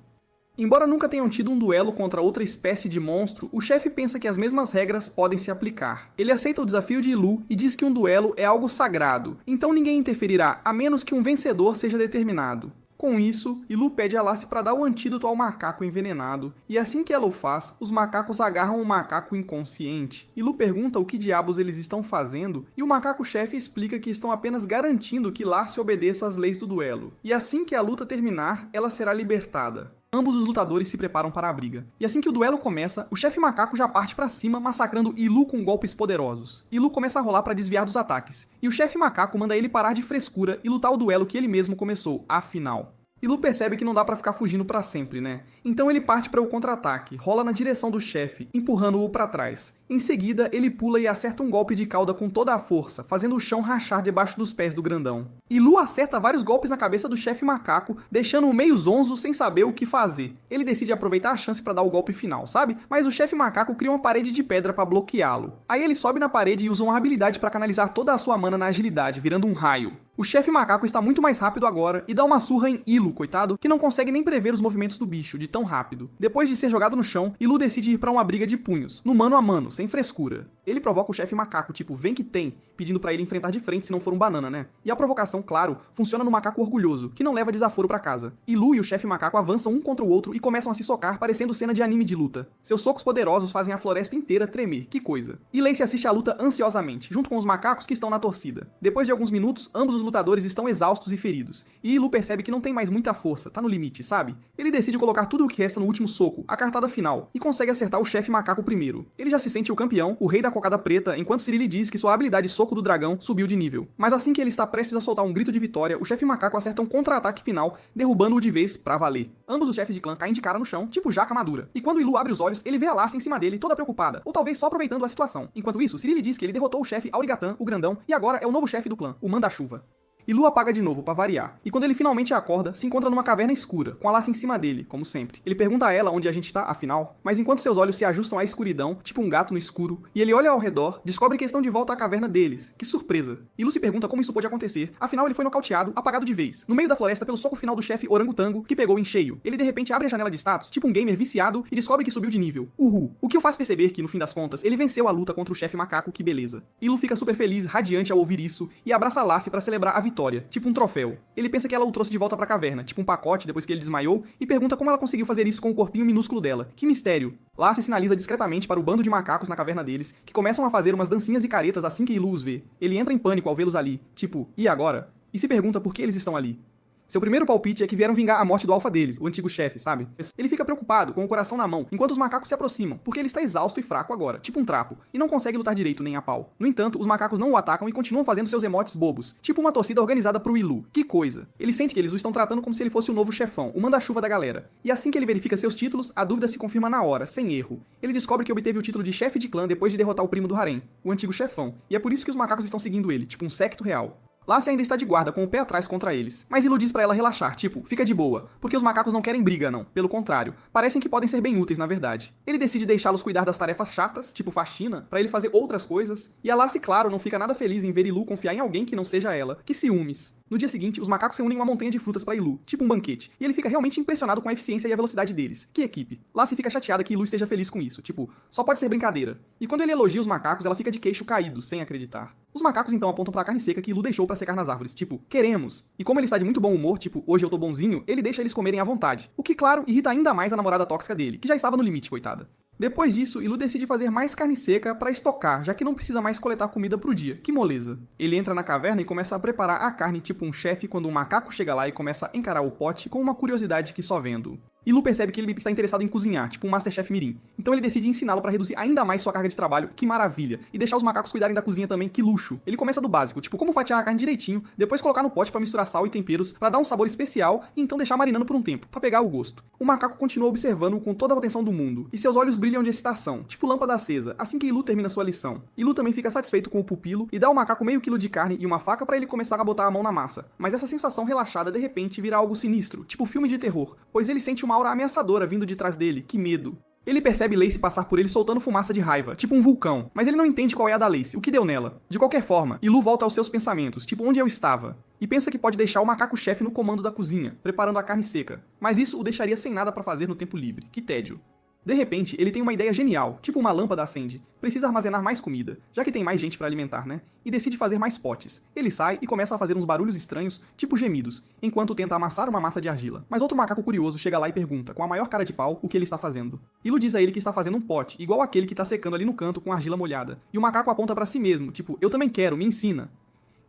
Embora nunca tenham tido um duelo contra outra espécie de monstro, o chefe pensa que as mesmas regras podem se aplicar. Ele aceita o desafio de Ilu e diz que um duelo é algo sagrado, então ninguém interferirá a menos que um vencedor seja determinado. Com isso, Ilu pede a Lacey para dar o antídoto ao macaco envenenado, e assim que ela o faz, os macacos agarram o macaco inconsciente. Ilu pergunta o que diabos eles estão fazendo, e o macaco-chefe explica que estão apenas garantindo que Lacey obedeça às leis do duelo. E assim que a luta terminar, ela será libertada. Ambos os lutadores se preparam para a briga. E assim que o duelo começa, o chefe macaco já parte para cima, massacrando Ilu com golpes poderosos. Ilu começa a rolar para desviar dos ataques, e o chefe macaco manda ele parar de frescura e lutar o duelo que ele mesmo começou, afinal. Ilu percebe que não dá pra ficar fugindo pra sempre, né? Então ele parte para o contra-ataque, rola na direção do chefe, empurrando-o pra trás. Em seguida, ele pula e acerta um golpe de cauda com toda a força, fazendo o chão rachar debaixo dos pés do grandão. Ilu acerta vários golpes na cabeça do chefe macaco, deixando-o meio zonzo sem saber o que fazer. Ele decide aproveitar a chance pra dar o golpe final, sabe? Mas o chefe macaco cria uma parede de pedra pra bloqueá-lo. Aí ele sobe na parede e usa uma habilidade pra canalizar toda a sua mana na agilidade, virando um raio. O chefe macaco está muito mais rápido agora e dá uma surra em Ilu, coitado, que não consegue nem prever os movimentos do bicho de tão rápido. Depois de ser jogado no chão, Ilu decide ir pra uma briga de punhos, no mano a mano, sem frescura. Ele provoca o chefe macaco, tipo, vem que tem, pedindo pra ele enfrentar de frente se não for um banana, né? E a provocação, claro, funciona no macaco orgulhoso, que não leva desaforo pra casa. Ilu e o chefe macaco avançam um contra o outro e começam a se socar, parecendo cena de anime de luta. Seus socos poderosos fazem a floresta inteira tremer, que coisa. E Lacey assiste a luta ansiosamente, junto com os macacos que estão na torcida. Depois de alguns minutos, ambos os lutadores estão exaustos e feridos, e Ilu percebe que não tem mais muita força, tá no limite, sabe? Ele decide colocar tudo o que resta no último soco, a cartada final, e consegue acertar o chefe macaco primeiro. Ele já se sente o campeão, o rei da cocada preta, enquanto Ciri lhe diz que sua habilidade Soco do Dragão subiu de nível. Mas assim que ele está prestes a soltar um grito de vitória, o chefe macaco acerta um contra-ataque final, derrubando-o de vez pra valer. Ambos os chefes de clã caem de cara no chão, tipo jaca madura. E quando Ilu abre os olhos, ele vê a Lacey em cima dele, toda preocupada, ou talvez só aproveitando a situação. Enquanto isso, Ciri lhe diz que ele derrotou o chefe Aurigatan, o grandão, e agora é o novo chefe do clã, o Manda-Chuva. Ilu apaga de novo, pra variar. E quando ele finalmente acorda, se encontra numa caverna escura, com a Lacey em cima dele, como sempre. Ele pergunta a ela onde a gente tá, afinal, mas enquanto seus olhos se ajustam à escuridão, tipo um gato no escuro, e ele olha ao redor, descobre que estão de volta à caverna deles. Que surpresa! Ilu se pergunta como isso pôde acontecer, afinal ele foi nocauteado, apagado de vez, no meio da floresta pelo soco final do chefe Orangotango, que pegou em cheio. Ele de repente abre a janela de status, tipo um gamer viciado, e descobre que subiu de nível. Uhul! O que o faz perceber que, no fim das contas, ele venceu a luta contra o chefe macaco, que beleza. Ilu fica super feliz, radiante ao ouvir isso, e abraça a Lacey pra celebrar a vitória, tipo um troféu. Ele pensa que ela o trouxe de volta pra caverna, tipo um pacote depois que ele desmaiou, e pergunta como ela conseguiu fazer isso com o corpinho minúsculo dela. Que mistério! Lacey sinaliza discretamente para o bando de macacos na caverna deles, que começam a fazer umas dancinhas e caretas assim que Ilu os vê. Ele entra em pânico ao vê-los ali, tipo, e agora? E se pergunta por que eles estão ali. Seu primeiro palpite é que vieram vingar a morte do alfa deles, o antigo chefe, sabe? Ele fica preocupado, com o coração na mão, enquanto os macacos se aproximam, porque ele está exausto e fraco agora, tipo um trapo, e não consegue lutar direito nem a pau. No entanto, os macacos não o atacam e continuam fazendo seus emotes bobos, tipo uma torcida organizada pro Ilu. Que coisa! Ele sente que eles o estão tratando como se ele fosse o novo chefão, o manda-chuva da galera. E assim que ele verifica seus títulos, a dúvida se confirma na hora, sem erro. Ele descobre que obteve o título de chefe de clã depois de derrotar o primo do harém, o antigo chefão, e é por isso que os macacos estão seguindo ele, tipo um séquito real. Lacey ainda está de guarda, com o pé atrás contra eles, mas Ilu diz pra ela relaxar, tipo, fica de boa, porque os macacos não querem briga não, pelo contrário, parecem que podem ser bem úteis na verdade. Ele decide deixá-los cuidar das tarefas chatas, tipo faxina, pra ele fazer outras coisas, e a Lacey, claro, não fica nada feliz em ver Ilu confiar em alguém que não seja ela, que ciúmes. No dia seguinte, os macacos reúnem uma montanha de frutas pra Ilu, tipo um banquete, e ele fica realmente impressionado com a eficiência e a velocidade deles. Que equipe! Lacey fica chateada que Ilu esteja feliz com isso, tipo, só pode ser brincadeira. E quando ele elogia os macacos, ela fica de queixo caído, sem acreditar. Os macacos então apontam pra carne seca que Ilu deixou pra secar nas árvores, tipo, queremos. E como ele está de muito bom humor, tipo, hoje eu tô bonzinho, ele deixa eles comerem à vontade. O que, claro, irrita ainda mais a namorada tóxica dele, que já estava no limite, coitada. Depois disso, Ilu decide fazer mais carne seca pra estocar, já que não precisa mais coletar comida pro dia. Que moleza. Ele entra na caverna e começa a preparar a carne tipo um chefe quando um macaco chega lá e começa a encarar o pote com uma curiosidade que só vendo. E Lu percebe que ele está interessado em cozinhar, tipo um Masterchef Mirim. Então ele decide ensiná-lo para reduzir ainda mais sua carga de trabalho, que maravilha, e deixar os macacos cuidarem da cozinha também, que luxo. Ele começa do básico, tipo como fatiar a carne direitinho, depois colocar no pote para misturar sal e temperos, para dar um sabor especial e então deixar marinando por um tempo, para pegar o gosto. O macaco continua observando-o com toda a atenção do mundo, e seus olhos brilham de excitação, tipo lâmpada acesa, assim que Ilu termina sua lição. Ilu também fica satisfeito com o pupilo e dá ao macaco meio quilo de carne e uma faca para ele começar a botar a mão na massa. Mas essa sensação relaxada de repente vira algo sinistro, tipo filme de terror, pois ele sente uma aura ameaçadora vindo de trás dele, que medo. Ele percebe Lacey passar por ele soltando fumaça de raiva, tipo um vulcão, mas ele não entende qual é a da Lacey, o que deu nela. De qualquer forma, Ilu volta aos seus pensamentos, tipo onde eu estava, e pensa que pode deixar o macaco-chefe no comando da cozinha, preparando a carne seca, mas isso o deixaria sem nada para fazer no tempo livre, que tédio. De repente, ele tem uma ideia genial, tipo uma lâmpada acende. Precisa armazenar mais comida, já que tem mais gente para alimentar, né? E decide fazer mais potes. Ele sai e começa a fazer uns barulhos estranhos, tipo gemidos, enquanto tenta amassar uma massa de argila. Mas outro macaco curioso chega lá e pergunta, com a maior cara de pau, o que ele está fazendo. Ilu diz a ele que está fazendo um pote, igual aquele que está secando ali no canto com argila molhada. E o macaco aponta para si mesmo, tipo, eu também quero, me ensina.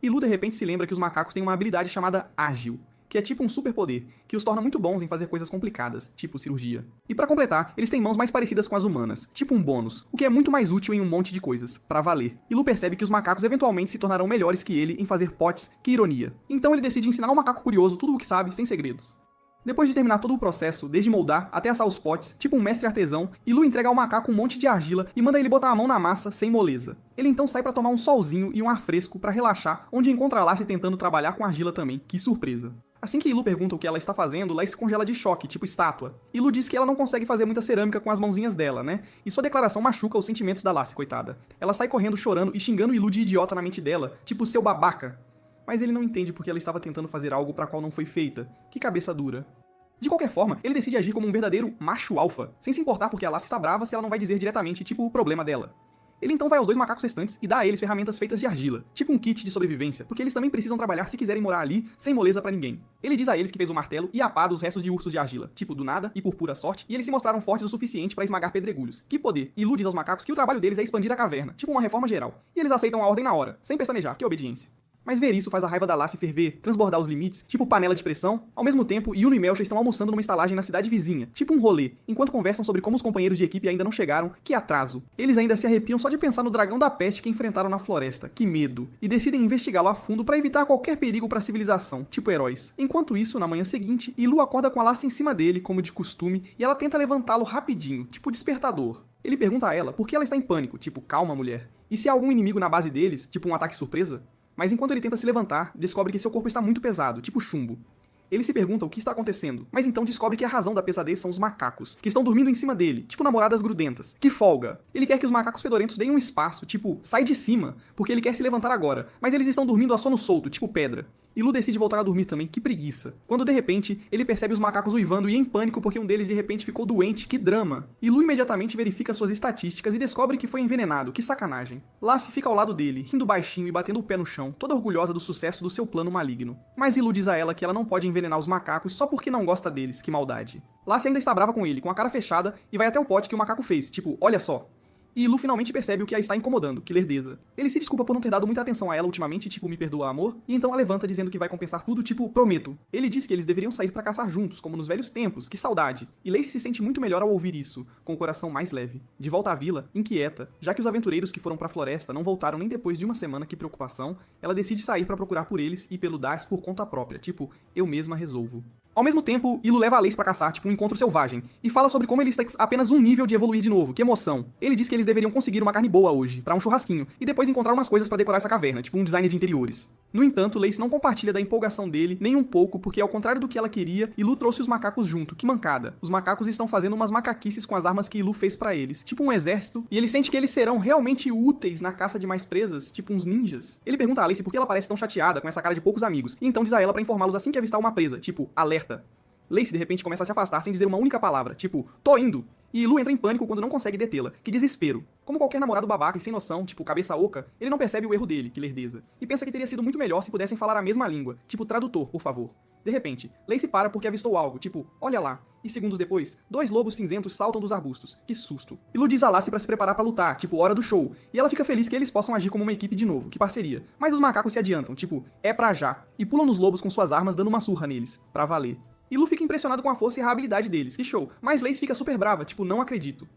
Ilu de repente se lembra que os macacos têm uma habilidade chamada ágil, que é tipo um superpoder, que os torna muito bons em fazer coisas complicadas, tipo cirurgia. E pra completar, eles têm mãos mais parecidas com as humanas, tipo um bônus, o que é muito mais útil em um monte de coisas, pra valer. E Lu percebe que os macacos eventualmente se tornarão melhores que ele em fazer potes, que ironia. Então ele decide ensinar ao macaco curioso tudo o que sabe, sem segredos. Depois de terminar todo o processo, desde moldar até assar os potes, tipo um mestre artesão, Ilu entrega ao macaco um monte de argila e manda ele botar a mão na massa sem moleza. Ele então sai pra tomar um solzinho e um ar fresco pra relaxar, onde encontra Lacey tentando trabalhar com argila também, que surpresa. Assim que Ilu pergunta o que ela está fazendo, Lacey se congela de choque, tipo estátua. Ilu diz que ela não consegue fazer muita cerâmica com as mãozinhas dela, né? E sua declaração machuca os sentimentos da Lacey, coitada. Ela sai correndo chorando e xingando Ilu de idiota na mente dela, tipo seu babaca. Mas ele não entende porque ela estava tentando fazer algo pra qual não foi feita. Que cabeça dura. De qualquer forma, ele decide agir como um verdadeiro macho alfa, sem se importar porque a Lacey está brava se ela não vai dizer diretamente, tipo, o problema dela. Ele então vai aos dois macacos restantes e dá a eles ferramentas feitas de argila, tipo um kit de sobrevivência, porque eles também precisam trabalhar se quiserem morar ali, sem moleza pra ninguém. Ele diz a eles que fez o martelo e a pá dos restos de ursos de argila, tipo do nada e por pura sorte, e eles se mostraram fortes o suficiente pra esmagar pedregulhos. Que poder! E Lu diz aos macacos que o trabalho deles é expandir a caverna, tipo uma reforma geral. E eles aceitam a ordem na hora, sem pestanejar, que obediência. Mas ver isso faz a raiva da Lacey ferver, transbordar os limites, tipo panela de pressão. Ao mesmo tempo, Yuno e Melcha estão almoçando numa estalagem na cidade vizinha, tipo um rolê, enquanto conversam sobre como os companheiros de equipe ainda não chegaram, que atraso. Eles ainda se arrepiam só de pensar no dragão da peste que enfrentaram na floresta, que medo, e decidem investigá-lo a fundo para evitar qualquer perigo para a civilização, tipo heróis. Enquanto isso, na manhã seguinte, Ilu acorda com a Lacey em cima dele, como de costume, e ela tenta levantá-lo rapidinho, tipo despertador. Ele pergunta a ela por que ela está em pânico, tipo, calma mulher. E se há algum inimigo na base deles, tipo um ataque surpresa? Mas enquanto ele tenta se levantar, descobre que seu corpo está muito pesado, tipo chumbo. Ele se pergunta o que está acontecendo, mas então descobre que a razão da pesadez são os macacos, que estão dormindo em cima dele, tipo namoradas grudentas. Que folga! Ele quer que os macacos fedorentos deem um espaço, tipo, sai de cima, porque ele quer se levantar agora, mas eles estão dormindo a sono solto, tipo pedra. Ilu decide voltar a dormir também, que preguiça. Quando de repente, ele percebe os macacos uivando e em pânico porque um deles de repente ficou doente, que drama. Ilu imediatamente verifica suas estatísticas e descobre que foi envenenado, que sacanagem. Lacey fica ao lado dele, rindo baixinho e batendo o pé no chão, toda orgulhosa do sucesso do seu plano maligno. Mas Ilu diz a ela que ela não pode envenenar os macacos só porque não gosta deles, que maldade. Lacey ainda está brava com ele, com a cara fechada, e vai até o pote que o macaco fez, tipo, olha só. E Ilu finalmente percebe o que a está incomodando, que lerdeza. Ele se desculpa por não ter dado muita atenção a ela ultimamente, tipo, me perdoa amor, e então a levanta dizendo que vai compensar tudo, tipo, prometo. Ele diz que eles deveriam sair pra caçar juntos, como nos velhos tempos, que saudade. E Lacey se sente muito melhor ao ouvir isso, com o coração mais leve. De volta à vila, inquieta, já que os aventureiros que foram pra floresta não voltaram nem depois de uma semana, que preocupação, ela decide sair pra procurar por eles e pelo Dars por conta própria, tipo, eu mesma resolvo. Ao mesmo tempo, Ilu leva a Lacey pra caçar, tipo um encontro selvagem, e fala sobre como ele está apenas um nível de evoluir de novo, que emoção. Ele diz que eles deveriam conseguir uma carne boa hoje, pra um churrasquinho, e depois encontrar umas coisas pra decorar essa caverna, tipo um design de interiores. No entanto, Lacey não compartilha da empolgação dele, nem um pouco, porque ao contrário do que ela queria, Ilu trouxe os macacos junto, que mancada. Os macacos estão fazendo umas macaquices com as armas que Ilu fez pra eles, tipo um exército, e ele sente que eles serão realmente úteis na caça de mais presas, tipo uns ninjas. Ele pergunta a Lacey por que ela parece tão chateada com essa cara de poucos amigos, e então diz a ela pra informá-los assim que avistar uma presa, tipo, alerta. Lacey de repente começa a se afastar sem dizer uma única palavra, tipo, tô indo. E Ilu entra em pânico quando não consegue detê-la. Que desespero. Como qualquer namorado babaca e sem noção, tipo cabeça oca, ele não percebe o erro dele, que lerdeza. E pensa que teria sido muito melhor se pudessem falar a mesma língua, tipo tradutor, por favor. De repente, Lacey para porque avistou algo, tipo, olha lá. E segundos depois, dois lobos cinzentos saltam dos arbustos. Que susto. Ilu diz a Lacey pra se preparar pra lutar, tipo, hora do show. E ela fica feliz que eles possam agir como uma equipe de novo, que parceria. Mas os macacos se adiantam, tipo, é pra já. E pulam nos lobos com suas armas dando uma surra neles, pra valer. E Lu fica impressionado com a força e a habilidade deles, que show. Mas Lace fica super brava, tipo, não acredito.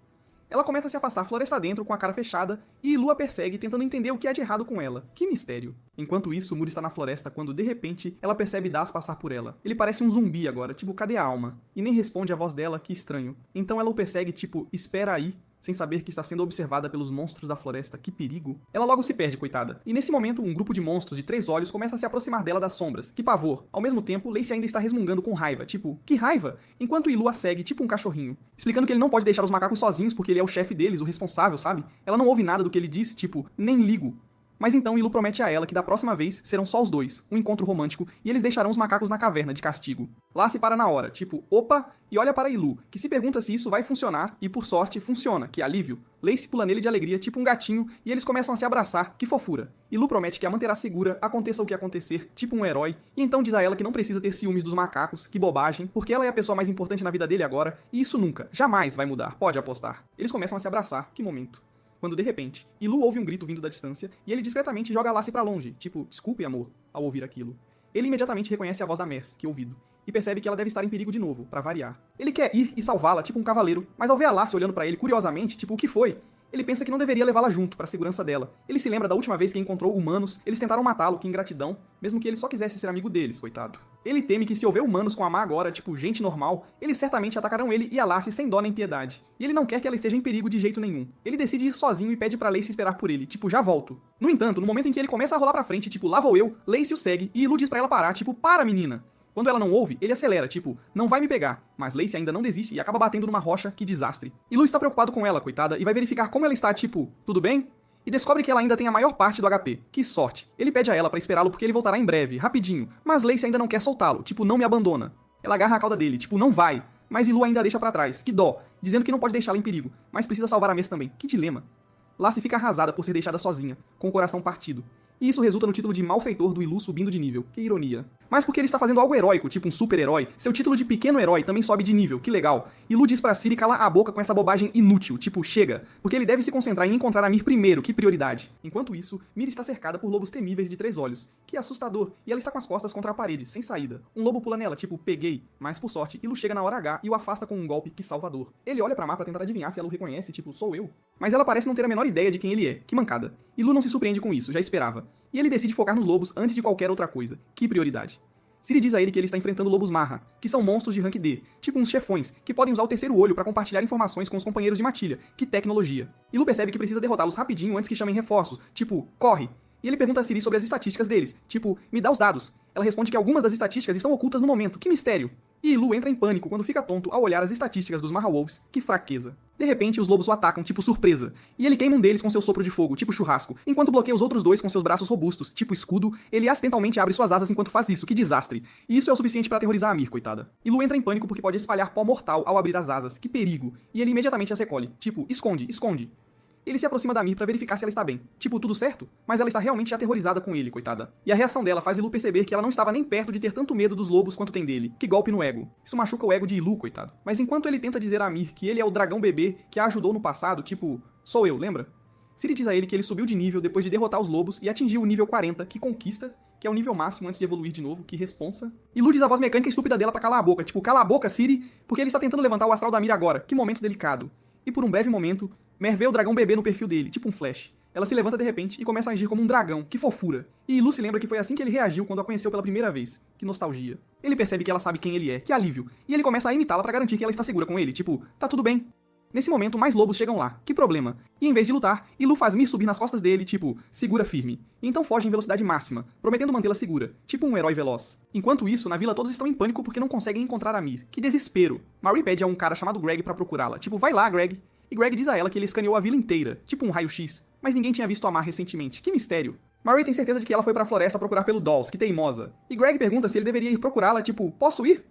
Ela começa a se afastar floresta dentro com a cara fechada e Lu a persegue tentando entender o que há de errado com ela. Que mistério. Enquanto isso, Muri está na floresta quando, de repente, ela percebe Das passar por ela. Ele parece um zumbi agora, tipo, cadê a alma? E nem responde à voz dela, que estranho. Então ela o persegue, tipo, espera aí, sem saber que está sendo observada pelos monstros da floresta. Que perigo. Ela logo se perde, coitada. E nesse momento, um grupo de monstros de 3 olhos começa a se aproximar dela das sombras. Que pavor. Ao mesmo tempo, Lace ainda está resmungando com raiva. Tipo, que raiva? Enquanto Ilu a segue, tipo um cachorrinho. Explicando que ele não pode deixar os macacos sozinhos porque ele é o chefe deles, o responsável, sabe? Ela não ouve nada do que ele disse, tipo, nem ligo. Mas então Ilu promete a ela que da próxima vez serão só os dois, um encontro romântico, e eles deixarão os macacos na caverna de castigo. Lá se para na hora, tipo, opa, e olha para Ilu, que se pergunta se isso vai funcionar, e por sorte, funciona, que alívio. Lace pula nele de alegria, tipo um gatinho, e eles começam a se abraçar, que fofura. Ilu promete que a manterá segura, aconteça o que acontecer, tipo um herói, e então diz a ela que não precisa ter ciúmes dos macacos, que bobagem, porque ela é a pessoa mais importante na vida dele agora, e isso nunca, jamais vai mudar, pode apostar. Eles começam a se abraçar, que momento. Quando, de repente, Ilu ouve um grito vindo da distância e ele discretamente joga Lace pra longe, tipo, desculpe, amor, ao ouvir aquilo. Ele imediatamente reconhece a voz da Mers, que ouvido, e percebe que ela deve estar em perigo de novo, pra variar. Ele quer ir e salvá-la, tipo um cavaleiro, mas ao ver a Lace olhando pra ele curiosamente, tipo, o que foi? Ele pensa que não deveria levá-la junto, para a segurança dela. Ele se lembra da última vez que encontrou humanos, eles tentaram matá-lo, que ingratidão, mesmo que ele só quisesse ser amigo deles, coitado. Ele teme que se houver humanos com a Má agora, tipo gente normal, eles certamente atacarão ele e a Lace sem dó nem piedade. E ele não quer que ela esteja em perigo de jeito nenhum. Ele decide ir sozinho e pede pra Lace esperar por ele, tipo, já volto. No entanto, no momento em que ele começa a rolar pra frente, tipo, lá vou eu, Lace o segue e Ilu diz pra ela parar, tipo, para menina. Quando ela não ouve, ele acelera, tipo, não vai me pegar. Mas Lace ainda não desiste e acaba batendo numa rocha, que desastre. Ilu está preocupado com ela, coitada, e vai verificar como ela está, tipo, tudo bem? E descobre que ela ainda tem a maior parte do HP. Que sorte. Ele pede a ela pra esperá-lo porque ele voltará em breve, rapidinho. Mas Lace ainda não quer soltá-lo, tipo, não me abandona. Ela agarra a cauda dele, tipo, não vai. Mas Ilu ainda a deixa pra trás, que dó, dizendo que não pode deixá-la em perigo, mas precisa salvar a Mers também. Que dilema. Lace fica arrasada por ser deixada sozinha, com o coração partido. E isso resulta no título de malfeitor do Ilu subindo de nível. Que ironia. Mas porque ele está fazendo algo heróico, tipo um super-herói, seu título de pequeno herói também sobe de nível, que legal. Ilu diz pra Ciri calar a boca com essa bobagem inútil, tipo, chega. Porque ele deve se concentrar em encontrar a Mir primeiro, que prioridade. Enquanto isso, Mir está cercada por lobos temíveis de 3 olhos. Que assustador. E ela está com as costas contra a parede, sem saída. Um lobo pula nela, tipo, peguei. Mas por sorte, Ilu chega na hora H e o afasta com um golpe que salvador. Ele olha pra Má pra tentar adivinhar se ela o reconhece, tipo, sou eu. Mas ela parece não ter a menor ideia de quem ele é. Que mancada. Ilu não se surpreende com isso, já esperava. E ele decide focar nos lobos antes de qualquer outra coisa. Que prioridade. Ciri diz a ele que ele está enfrentando lobos Marra, que são monstros de rank D, tipo uns chefões, que podem usar o terceiro olho para compartilhar informações com os companheiros de matilha. Que tecnologia. Ilu percebe que precisa derrotá-los rapidinho antes que chamem reforços, tipo, corre. E ele pergunta a Ciri sobre as estatísticas deles, tipo, me dá os dados. Ela responde que algumas das estatísticas estão ocultas no momento, que mistério. E Ilu entra em pânico quando fica tonto ao olhar as estatísticas dos Marra Wolves, que fraqueza. De repente, os lobos o atacam, tipo surpresa, e ele queima um deles com seu sopro de fogo, tipo churrasco, enquanto bloqueia os outros dois com seus braços robustos, tipo escudo, ele acidentalmente abre suas asas enquanto faz isso, que desastre. E isso é o suficiente pra aterrorizar a Mir, coitada. Ilu entra em pânico porque pode espalhar pó mortal ao abrir as asas, que perigo, e ele imediatamente as recolhe, tipo, esconde, esconde. Ele se aproxima da Mir pra verificar se ela está bem. Tipo, tudo certo? Mas ela está realmente aterrorizada com ele, coitada. E a reação dela faz Ilu perceber que ela não estava nem perto de ter tanto medo dos lobos quanto tem dele. Que golpe no ego. Isso machuca o ego de Ilu, coitado. Mas enquanto ele tenta dizer a Mir que ele é o dragão bebê que a ajudou no passado, tipo, sou eu, lembra? Ciri diz a ele que ele subiu de nível depois de derrotar os lobos e atingiu o nível 40, que conquista, que é o nível máximo antes de evoluir de novo, que responsa. Ilu diz a voz mecânica estúpida dela pra calar a boca, tipo, cala a boca, Ciri, porque ele está tentando levantar o astral da Mir agora. Que momento delicado. E por um breve momento, Mer vê o dragão bebê no perfil dele, tipo um flash. Ela se levanta de repente e começa a agir como um dragão, que fofura. E Ilu se lembra que foi assim que ele reagiu quando a conheceu pela primeira vez. Que nostalgia. Ele percebe que ela sabe quem ele é, que alívio. E ele começa a imitá-la pra garantir que ela está segura com ele, tipo, tá tudo bem. Nesse momento, mais lobos chegam lá. Que problema. E em vez de lutar, Ilu faz Mir subir nas costas dele, tipo, segura firme. E então foge em velocidade máxima, prometendo mantê-la segura, tipo um herói veloz. Enquanto isso, na vila todos estão em pânico porque não conseguem encontrar a Mir. Que desespero. Marie pede a um cara chamado Greg pra procurá-la, tipo, vai lá, Greg. E Greg diz a ela que ele escaneou a vila inteira, tipo um raio-x, mas ninguém tinha visto a Má recentemente. Que mistério. Marie tem certeza de que ela foi pra floresta procurar pelo Dolls, que teimosa. E Greg pergunta se ele deveria ir procurá-la, tipo, posso ir?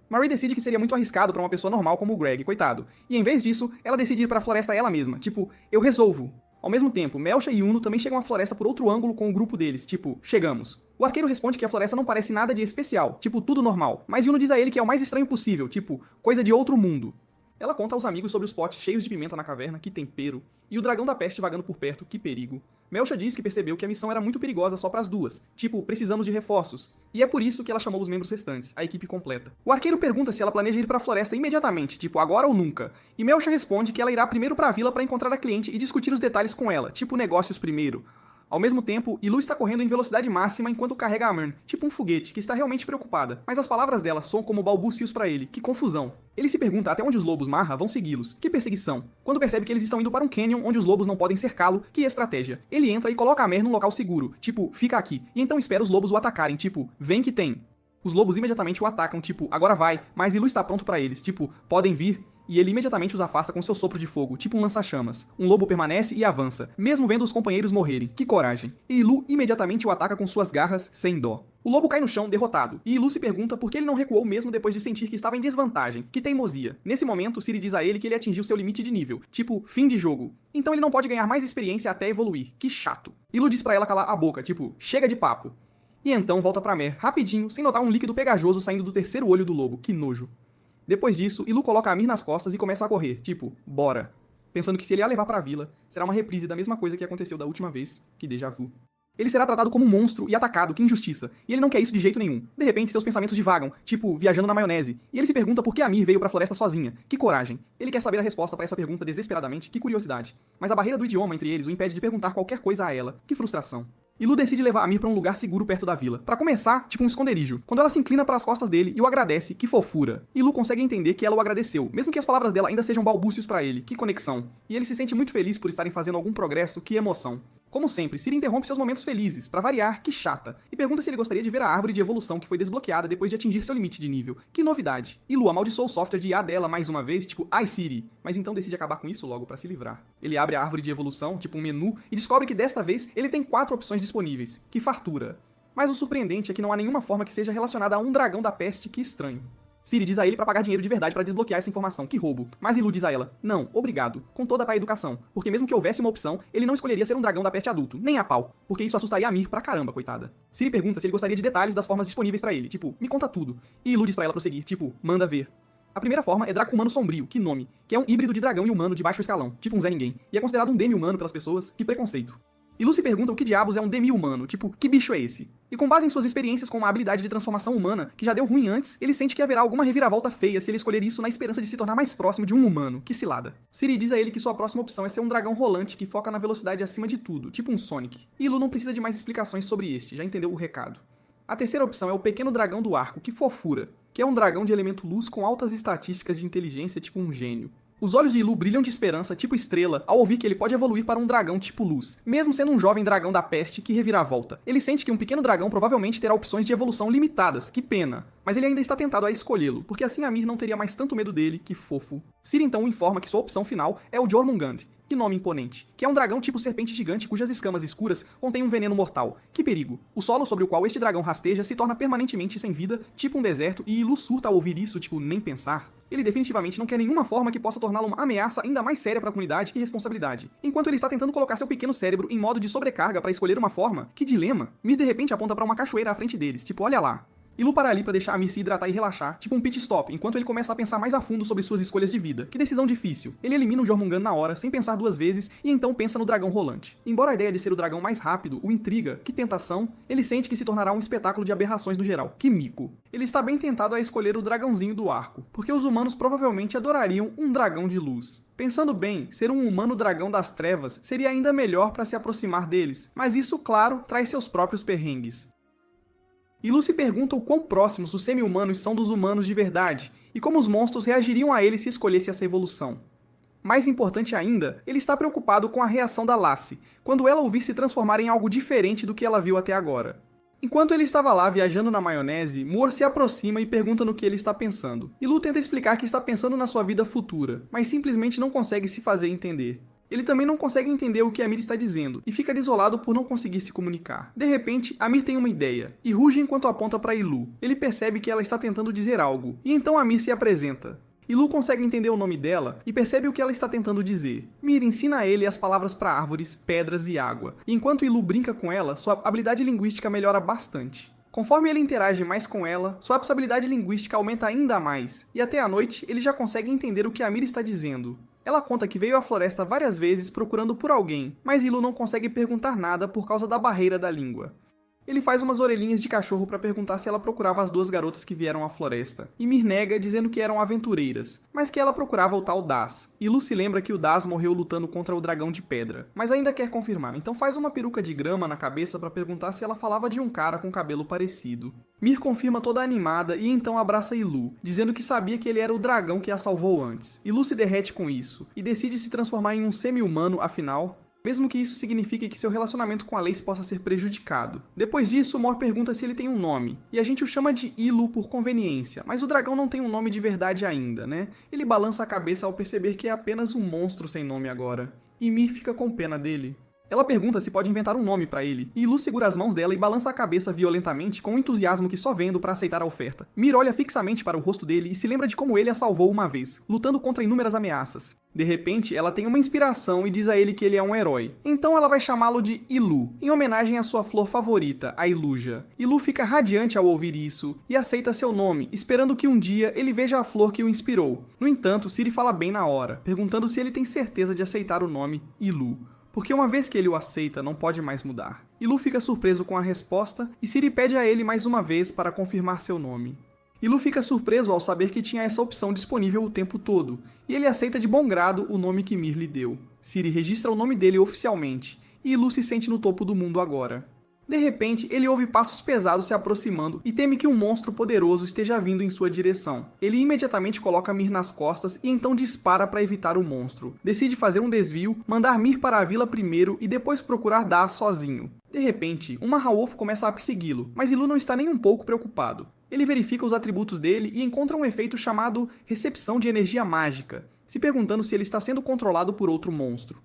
Marie decide que seria muito arriscado pra uma pessoa normal como o Greg, coitado. E em vez disso, ela decide ir pra floresta ela mesma, tipo, eu resolvo. Ao mesmo tempo, Melcha e Uno também chegam à floresta por outro ângulo com o grupo deles, tipo, chegamos. O arqueiro responde que a floresta não parece nada de especial, tipo, tudo normal. Mas Uno diz a ele que é o mais estranho possível, tipo, coisa de outro mundo. Ela conta aos amigos sobre os potes cheios de pimenta na caverna, que tempero, e o dragão da peste vagando por perto, que perigo. Melcha diz que percebeu que a missão era muito perigosa só para as duas, tipo, precisamos de reforços, e é por isso que ela chamou os membros restantes, a equipe completa. O arqueiro pergunta se ela planeja ir para a floresta imediatamente, tipo, agora ou nunca, e Melcha responde que ela irá primeiro para a vila para encontrar a cliente e discutir os detalhes com ela, tipo negócios primeiro. Ao mesmo tempo, Ilu está correndo em velocidade máxima enquanto carrega a Myrn, tipo um foguete, que está realmente preocupada, mas as palavras dela soam como balbúcios para ele, que confusão. Ele se pergunta até onde os lobos Marra vão segui-los, que perseguição, quando percebe que eles estão indo para um canyon onde os lobos não podem cercá-lo, que estratégia. Ele entra e coloca a Myrn num local seguro, tipo, fica aqui, e então espera os lobos o atacarem, tipo, vem que tem. Os lobos imediatamente o atacam, tipo, agora vai, mas Ilu está pronto para eles, tipo, podem vir, e ele imediatamente os afasta com seu sopro de fogo, tipo um lança-chamas. Um lobo permanece e avança, mesmo vendo os companheiros morrerem. Que coragem. E Ilu imediatamente o ataca com suas garras, sem dó. O lobo cai no chão, derrotado, e Ilu se pergunta por que ele não recuou mesmo depois de sentir que estava em desvantagem. Que teimosia. Nesse momento, Ciri diz a ele que ele atingiu seu limite de nível, tipo, fim de jogo. Então ele não pode ganhar mais experiência até evoluir. Que chato. Ilu diz pra ela calar a boca, tipo, chega de papo. E então volta pra Mer, rapidinho, sem notar um líquido pegajoso saindo do terceiro olho do lobo. Que nojo. Depois disso, Ilu coloca a Mir nas costas e começa a correr, tipo, bora. Pensando que se ele a levar pra vila, será uma reprise da mesma coisa que aconteceu da última vez, que déjà vu. Ele será tratado como um monstro e atacado, que injustiça, e ele não quer isso de jeito nenhum. De repente, seus pensamentos divagam, tipo, viajando na maionese, e ele se pergunta por que a Mir veio pra floresta sozinha. Que coragem. Ele quer saber a resposta pra essa pergunta desesperadamente, que curiosidade. Mas a barreira do idioma entre eles o impede de perguntar qualquer coisa a ela. Que frustração. Ilu decide levar a Mir pra um lugar seguro perto da vila. Pra começar, tipo um esconderijo. Quando ela se inclina para as costas dele e o agradece, que fofura. Ilu consegue entender que ela o agradeceu, mesmo que as palavras dela ainda sejam balbúcios pra ele. Que conexão. E ele se sente muito feliz por estarem fazendo algum progresso, que emoção. Como sempre, Ciri interrompe seus momentos felizes, pra variar, que chata, e pergunta se ele gostaria de ver a árvore de evolução que foi desbloqueada depois de atingir seu limite de nível. Que novidade. Ilu amaldiçoou o software de IA dela mais uma vez, tipo, ai Ciri, mas então decide acabar com isso logo pra se livrar. Ele abre a árvore de evolução, tipo um menu, e descobre que desta vez ele tem 4 opções disponíveis. Que fartura. Mas o surpreendente é que não há nenhuma forma que seja relacionada a um dragão da peste, que estranho. Ciri diz a ele pra pagar dinheiro de verdade pra desbloquear essa informação, que roubo. Mas Ilu diz a ela, não, obrigado, com toda a educação, porque mesmo que houvesse uma opção, ele não escolheria ser um dragão da peste adulto, nem a pau, porque isso assustaria a Mir pra caramba, coitada. Ciri pergunta se ele gostaria de detalhes das formas disponíveis pra ele, tipo, me conta tudo. E Ilu diz pra ela prosseguir, tipo, manda ver. A primeira forma é Dracumano Sombrio, que nome, que é um híbrido de dragão e humano de baixo escalão, tipo um Zé Ninguém, e é considerado um demi-humano pelas pessoas, que preconceito. Ilu se pergunta o que diabos é um demi-humano, tipo, que bicho é esse? E com base em suas experiências com uma habilidade de transformação humana, que já deu ruim antes, ele sente que haverá alguma reviravolta feia se ele escolher isso na esperança de se tornar mais próximo de um humano, que cilada. Ciri diz a ele que sua próxima opção é ser um dragão rolante que foca na velocidade acima de tudo, tipo um Sonic. E Ilu não precisa de mais explicações sobre este, já entendeu o recado. A terceira opção é o pequeno dragão do arco, que fofura, que é um dragão de elemento luz com altas estatísticas de inteligência, tipo um gênio. Os olhos de Ilu brilham de esperança, tipo estrela, ao ouvir que ele pode evoluir para um dragão tipo luz, mesmo sendo um jovem dragão da peste que reviravolta. Ele sente que um pequeno dragão provavelmente terá opções de evolução limitadas, que pena. Mas ele ainda está tentado a escolhê-lo, porque assim a Mir não teria mais tanto medo dele, que fofo. Ciri então o informa que sua opção final é o Jormungand, que nome imponente, que é um dragão tipo serpente gigante cujas escamas escuras contêm um veneno mortal. Que perigo. O solo sobre o qual este dragão rasteja se torna permanentemente sem vida, tipo um deserto, e Ilu surta ao ouvir isso, tipo, nem pensar. Ele definitivamente não quer nenhuma forma que possa torná-lo uma ameaça ainda mais séria para a comunidade e responsabilidade. Enquanto ele está tentando colocar seu pequeno cérebro em modo de sobrecarga para escolher uma forma, que dilema, Mir de repente aponta para uma cachoeira à frente deles, tipo, olha lá. Ilu para ali pra deixar a Mir se hidratar e relaxar, tipo um pit stop, enquanto ele começa a pensar mais a fundo sobre suas escolhas de vida. Que decisão difícil. Ele elimina o Jormungand na hora, sem pensar 2 vezes, e então pensa no dragão rolante. Embora a ideia de ser o dragão mais rápido o intriga, que tentação, ele sente que se tornará um espetáculo de aberrações no geral. Que mico. Ele está bem tentado a escolher o dragãozinho do arco, porque os humanos provavelmente adorariam um dragão de luz. Pensando bem, ser um humano dragão das trevas seria ainda melhor para se aproximar deles, mas isso, claro, traz seus próprios perrengues. Ilu se pergunta o quão próximos os semi-humanos são dos humanos de verdade, e como os monstros reagiriam a ele se escolhesse essa evolução. Mais importante ainda, ele está preocupado com a reação da Lassie, quando ela ouvir se transformar em algo diferente do que ela viu até agora. Enquanto ele estava lá viajando na maionese, Mor se aproxima e pergunta no que ele está pensando. Ilu tenta explicar que está pensando na sua vida futura, mas simplesmente não consegue se fazer entender. Ele também não consegue entender o que Amir está dizendo, e fica desolado por não conseguir se comunicar. De repente, Amir tem uma ideia, e ruge enquanto aponta para Ilu. Ele percebe que ela está tentando dizer algo, e então Amir se apresenta. Ilu consegue entender o nome dela, e percebe o que ela está tentando dizer. Mir ensina a ele as palavras para árvores, pedras e água, e enquanto Ilu brinca com ela, sua habilidade linguística melhora bastante. Conforme ele interage mais com ela, sua habilidade linguística aumenta ainda mais, e até à noite ele já consegue entender o que Amir está dizendo. Ela conta que veio à floresta várias vezes procurando por alguém, mas Ilu não consegue perguntar nada por causa da barreira da língua. Ele faz umas orelhinhas de cachorro para perguntar se ela procurava as duas garotas que vieram à floresta, e Mir nega dizendo que eram aventureiras, mas que ela procurava o tal Das. Ilu se lembra que o Das morreu lutando contra o dragão de pedra, mas ainda quer confirmar, então faz uma peruca de grama na cabeça para perguntar se ela falava de um cara com cabelo parecido. Mir confirma toda animada e então abraça Ilu, dizendo que sabia que ele era o dragão que a salvou antes. Ilu se derrete com isso, e decide se transformar em um semi-humano afinal, mesmo que isso signifique que seu relacionamento com a Lace possa ser prejudicado. Depois disso, Mor pergunta se ele tem um nome, e a gente o chama de Ilu por conveniência, mas o dragão não tem um nome de verdade ainda, né? Ele balança a cabeça ao perceber que é apenas um monstro sem nome agora, e Mir fica com pena dele. Ela pergunta se pode inventar um nome pra ele, e Ilu segura as mãos dela e balança a cabeça violentamente com um entusiasmo que só vendo pra aceitar a oferta. Mir olha fixamente para o rosto dele e se lembra de como ele a salvou uma vez, lutando contra inúmeras ameaças. De repente, ela tem uma inspiração e diz a ele que ele é um herói. Então ela vai chamá-lo de Ilu, em homenagem à sua flor favorita, a Iluja. Ilu fica radiante ao ouvir isso e aceita seu nome, esperando que um dia ele veja a flor que o inspirou. No entanto, Ciri fala bem na hora, perguntando se ele tem certeza de aceitar o nome Ilu, porque uma vez que ele o aceita, não pode mais mudar. Ilu fica surpreso com a resposta e Ciri pede a ele mais uma vez para confirmar seu nome. Ilu fica surpreso ao saber que tinha essa opção disponível o tempo todo, e ele aceita de bom grado o nome que Mir lhe deu. Ciri registra o nome dele oficialmente, e Ilu se sente no topo do mundo agora. De repente, ele ouve passos pesados se aproximando e teme que um monstro poderoso esteja vindo em sua direção. Ele imediatamente coloca Mir nas costas e então dispara para evitar o monstro. Decide fazer um desvio, mandar Mir para a vila primeiro e depois procurar Das sozinho. De repente, um Mahalwolf começa a persegui-lo, mas Ilu não está nem um pouco preocupado. Ele verifica os atributos dele e encontra um efeito chamado recepção de energia mágica, se perguntando se ele está sendo controlado por outro monstro.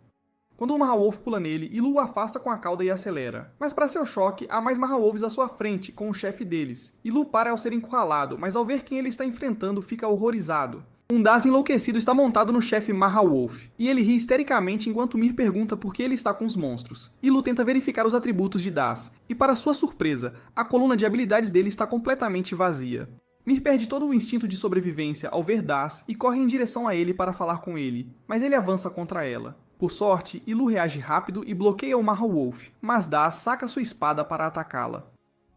Quando um Mahalwolf pula nele, Ilu o afasta com a cauda e acelera. Mas para seu choque, há mais Mahalwolves à sua frente, com o chefe deles. Ilu para ao ser encurralado, mas ao ver quem ele está enfrentando, fica horrorizado. Um Das enlouquecido está montado no chefe Mahalwolf, e ele ri histericamente enquanto Mir pergunta por que ele está com os monstros. Ilu tenta verificar os atributos de Das, e para sua surpresa, a coluna de habilidades dele está completamente vazia. Mir perde todo o instinto de sobrevivência ao ver Das e corre em direção a ele para falar com ele, mas ele avança contra ela. Por sorte, Ilu reage rápido e bloqueia o Mahalwolf, mas Das saca sua espada para atacá-la.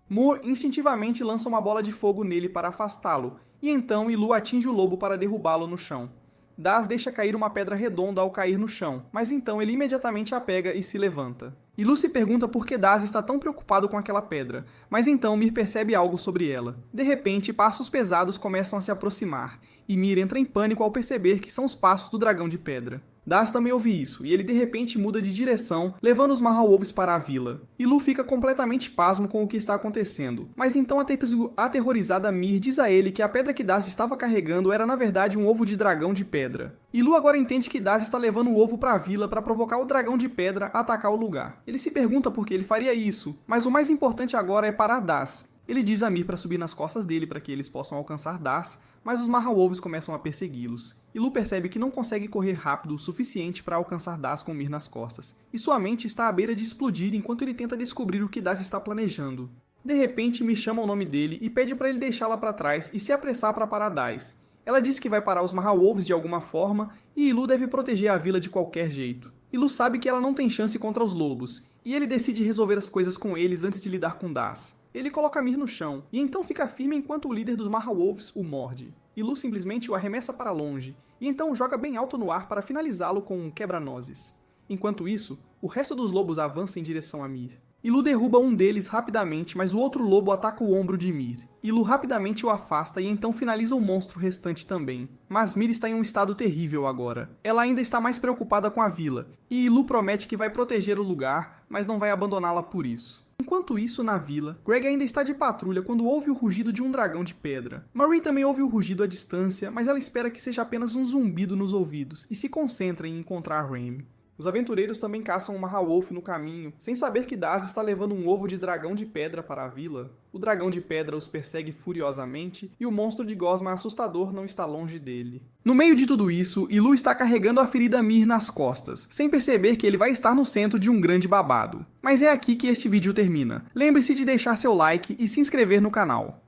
Mor instintivamente lança uma bola de fogo nele para afastá-lo, e então Ilu atinge o lobo para derrubá-lo no chão. Das deixa cair uma pedra redonda ao cair no chão, mas então ele imediatamente a pega e se levanta. Ilu se pergunta por que Das está tão preocupado com aquela pedra, mas então Mir percebe algo sobre ela. De repente, passos pesados começam a se aproximar, e Mir entra em pânico ao perceber que são os passos do dragão de pedra. Das também ouve isso, e ele de repente muda de direção, levando os Mahalwolves para a vila. Ilu fica completamente pasmo com o que está acontecendo, mas então a aterrorizada Mir diz a ele que a pedra que Das estava carregando era na verdade um ovo de dragão de pedra. Ilu agora entende que Das está levando o ovo para a vila para provocar o dragão de pedra a atacar o lugar. Ele se pergunta por que ele faria isso, mas o mais importante agora é parar Das. Ele diz a Mir para subir nas costas dele para que eles possam alcançar Das, mas os Mahalwolves começam a persegui-los. Ilu percebe que não consegue correr rápido o suficiente para alcançar Das com Mir nas costas, e sua mente está à beira de explodir enquanto ele tenta descobrir o que Das está planejando. De repente, Mir chama o nome dele e pede para ele deixá-la para trás e se apressar para parar Das. Ela diz que vai parar os Mahalwolves de alguma forma e Ilu deve proteger a vila de qualquer jeito. Ilu sabe que ela não tem chance contra os lobos, e ele decide resolver as coisas com eles antes de lidar com Das. Ele coloca Mir no chão, e então fica firme enquanto o líder dos Mahalwolves o morde. Ilu simplesmente o arremessa para longe, e então joga bem alto no ar para finalizá-lo com um quebra-nozes. Enquanto isso, o resto dos lobos avança em direção a Mir. Ilu derruba um deles rapidamente, mas o outro lobo ataca o ombro de Mir. Ilu rapidamente o afasta e então finaliza o monstro restante também. Mas Mir está em um estado terrível agora. Ela ainda está mais preocupada com a vila, e Ilu promete que vai proteger o lugar, mas não vai abandoná-la por isso. Enquanto isso, na vila, Greg ainda está de patrulha quando ouve o rugido de um dragão de pedra. Marie também ouve o rugido à distância, mas ela espera que seja apenas um zumbido nos ouvidos e se concentra em encontrar Raime. Os aventureiros também caçam uma Hawolf no caminho, sem saber que Daz está levando um ovo de dragão de pedra para a vila. O dragão de pedra os persegue furiosamente e o monstro de gosma assustador não está longe dele. No meio de tudo isso, Ilu está carregando a ferida Mir nas costas, sem perceber que ele vai estar no centro de um grande babado. Mas é aqui que este vídeo termina. Lembre-se de deixar seu like e se inscrever no canal.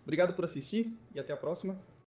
Obrigado por assistir e até a próxima.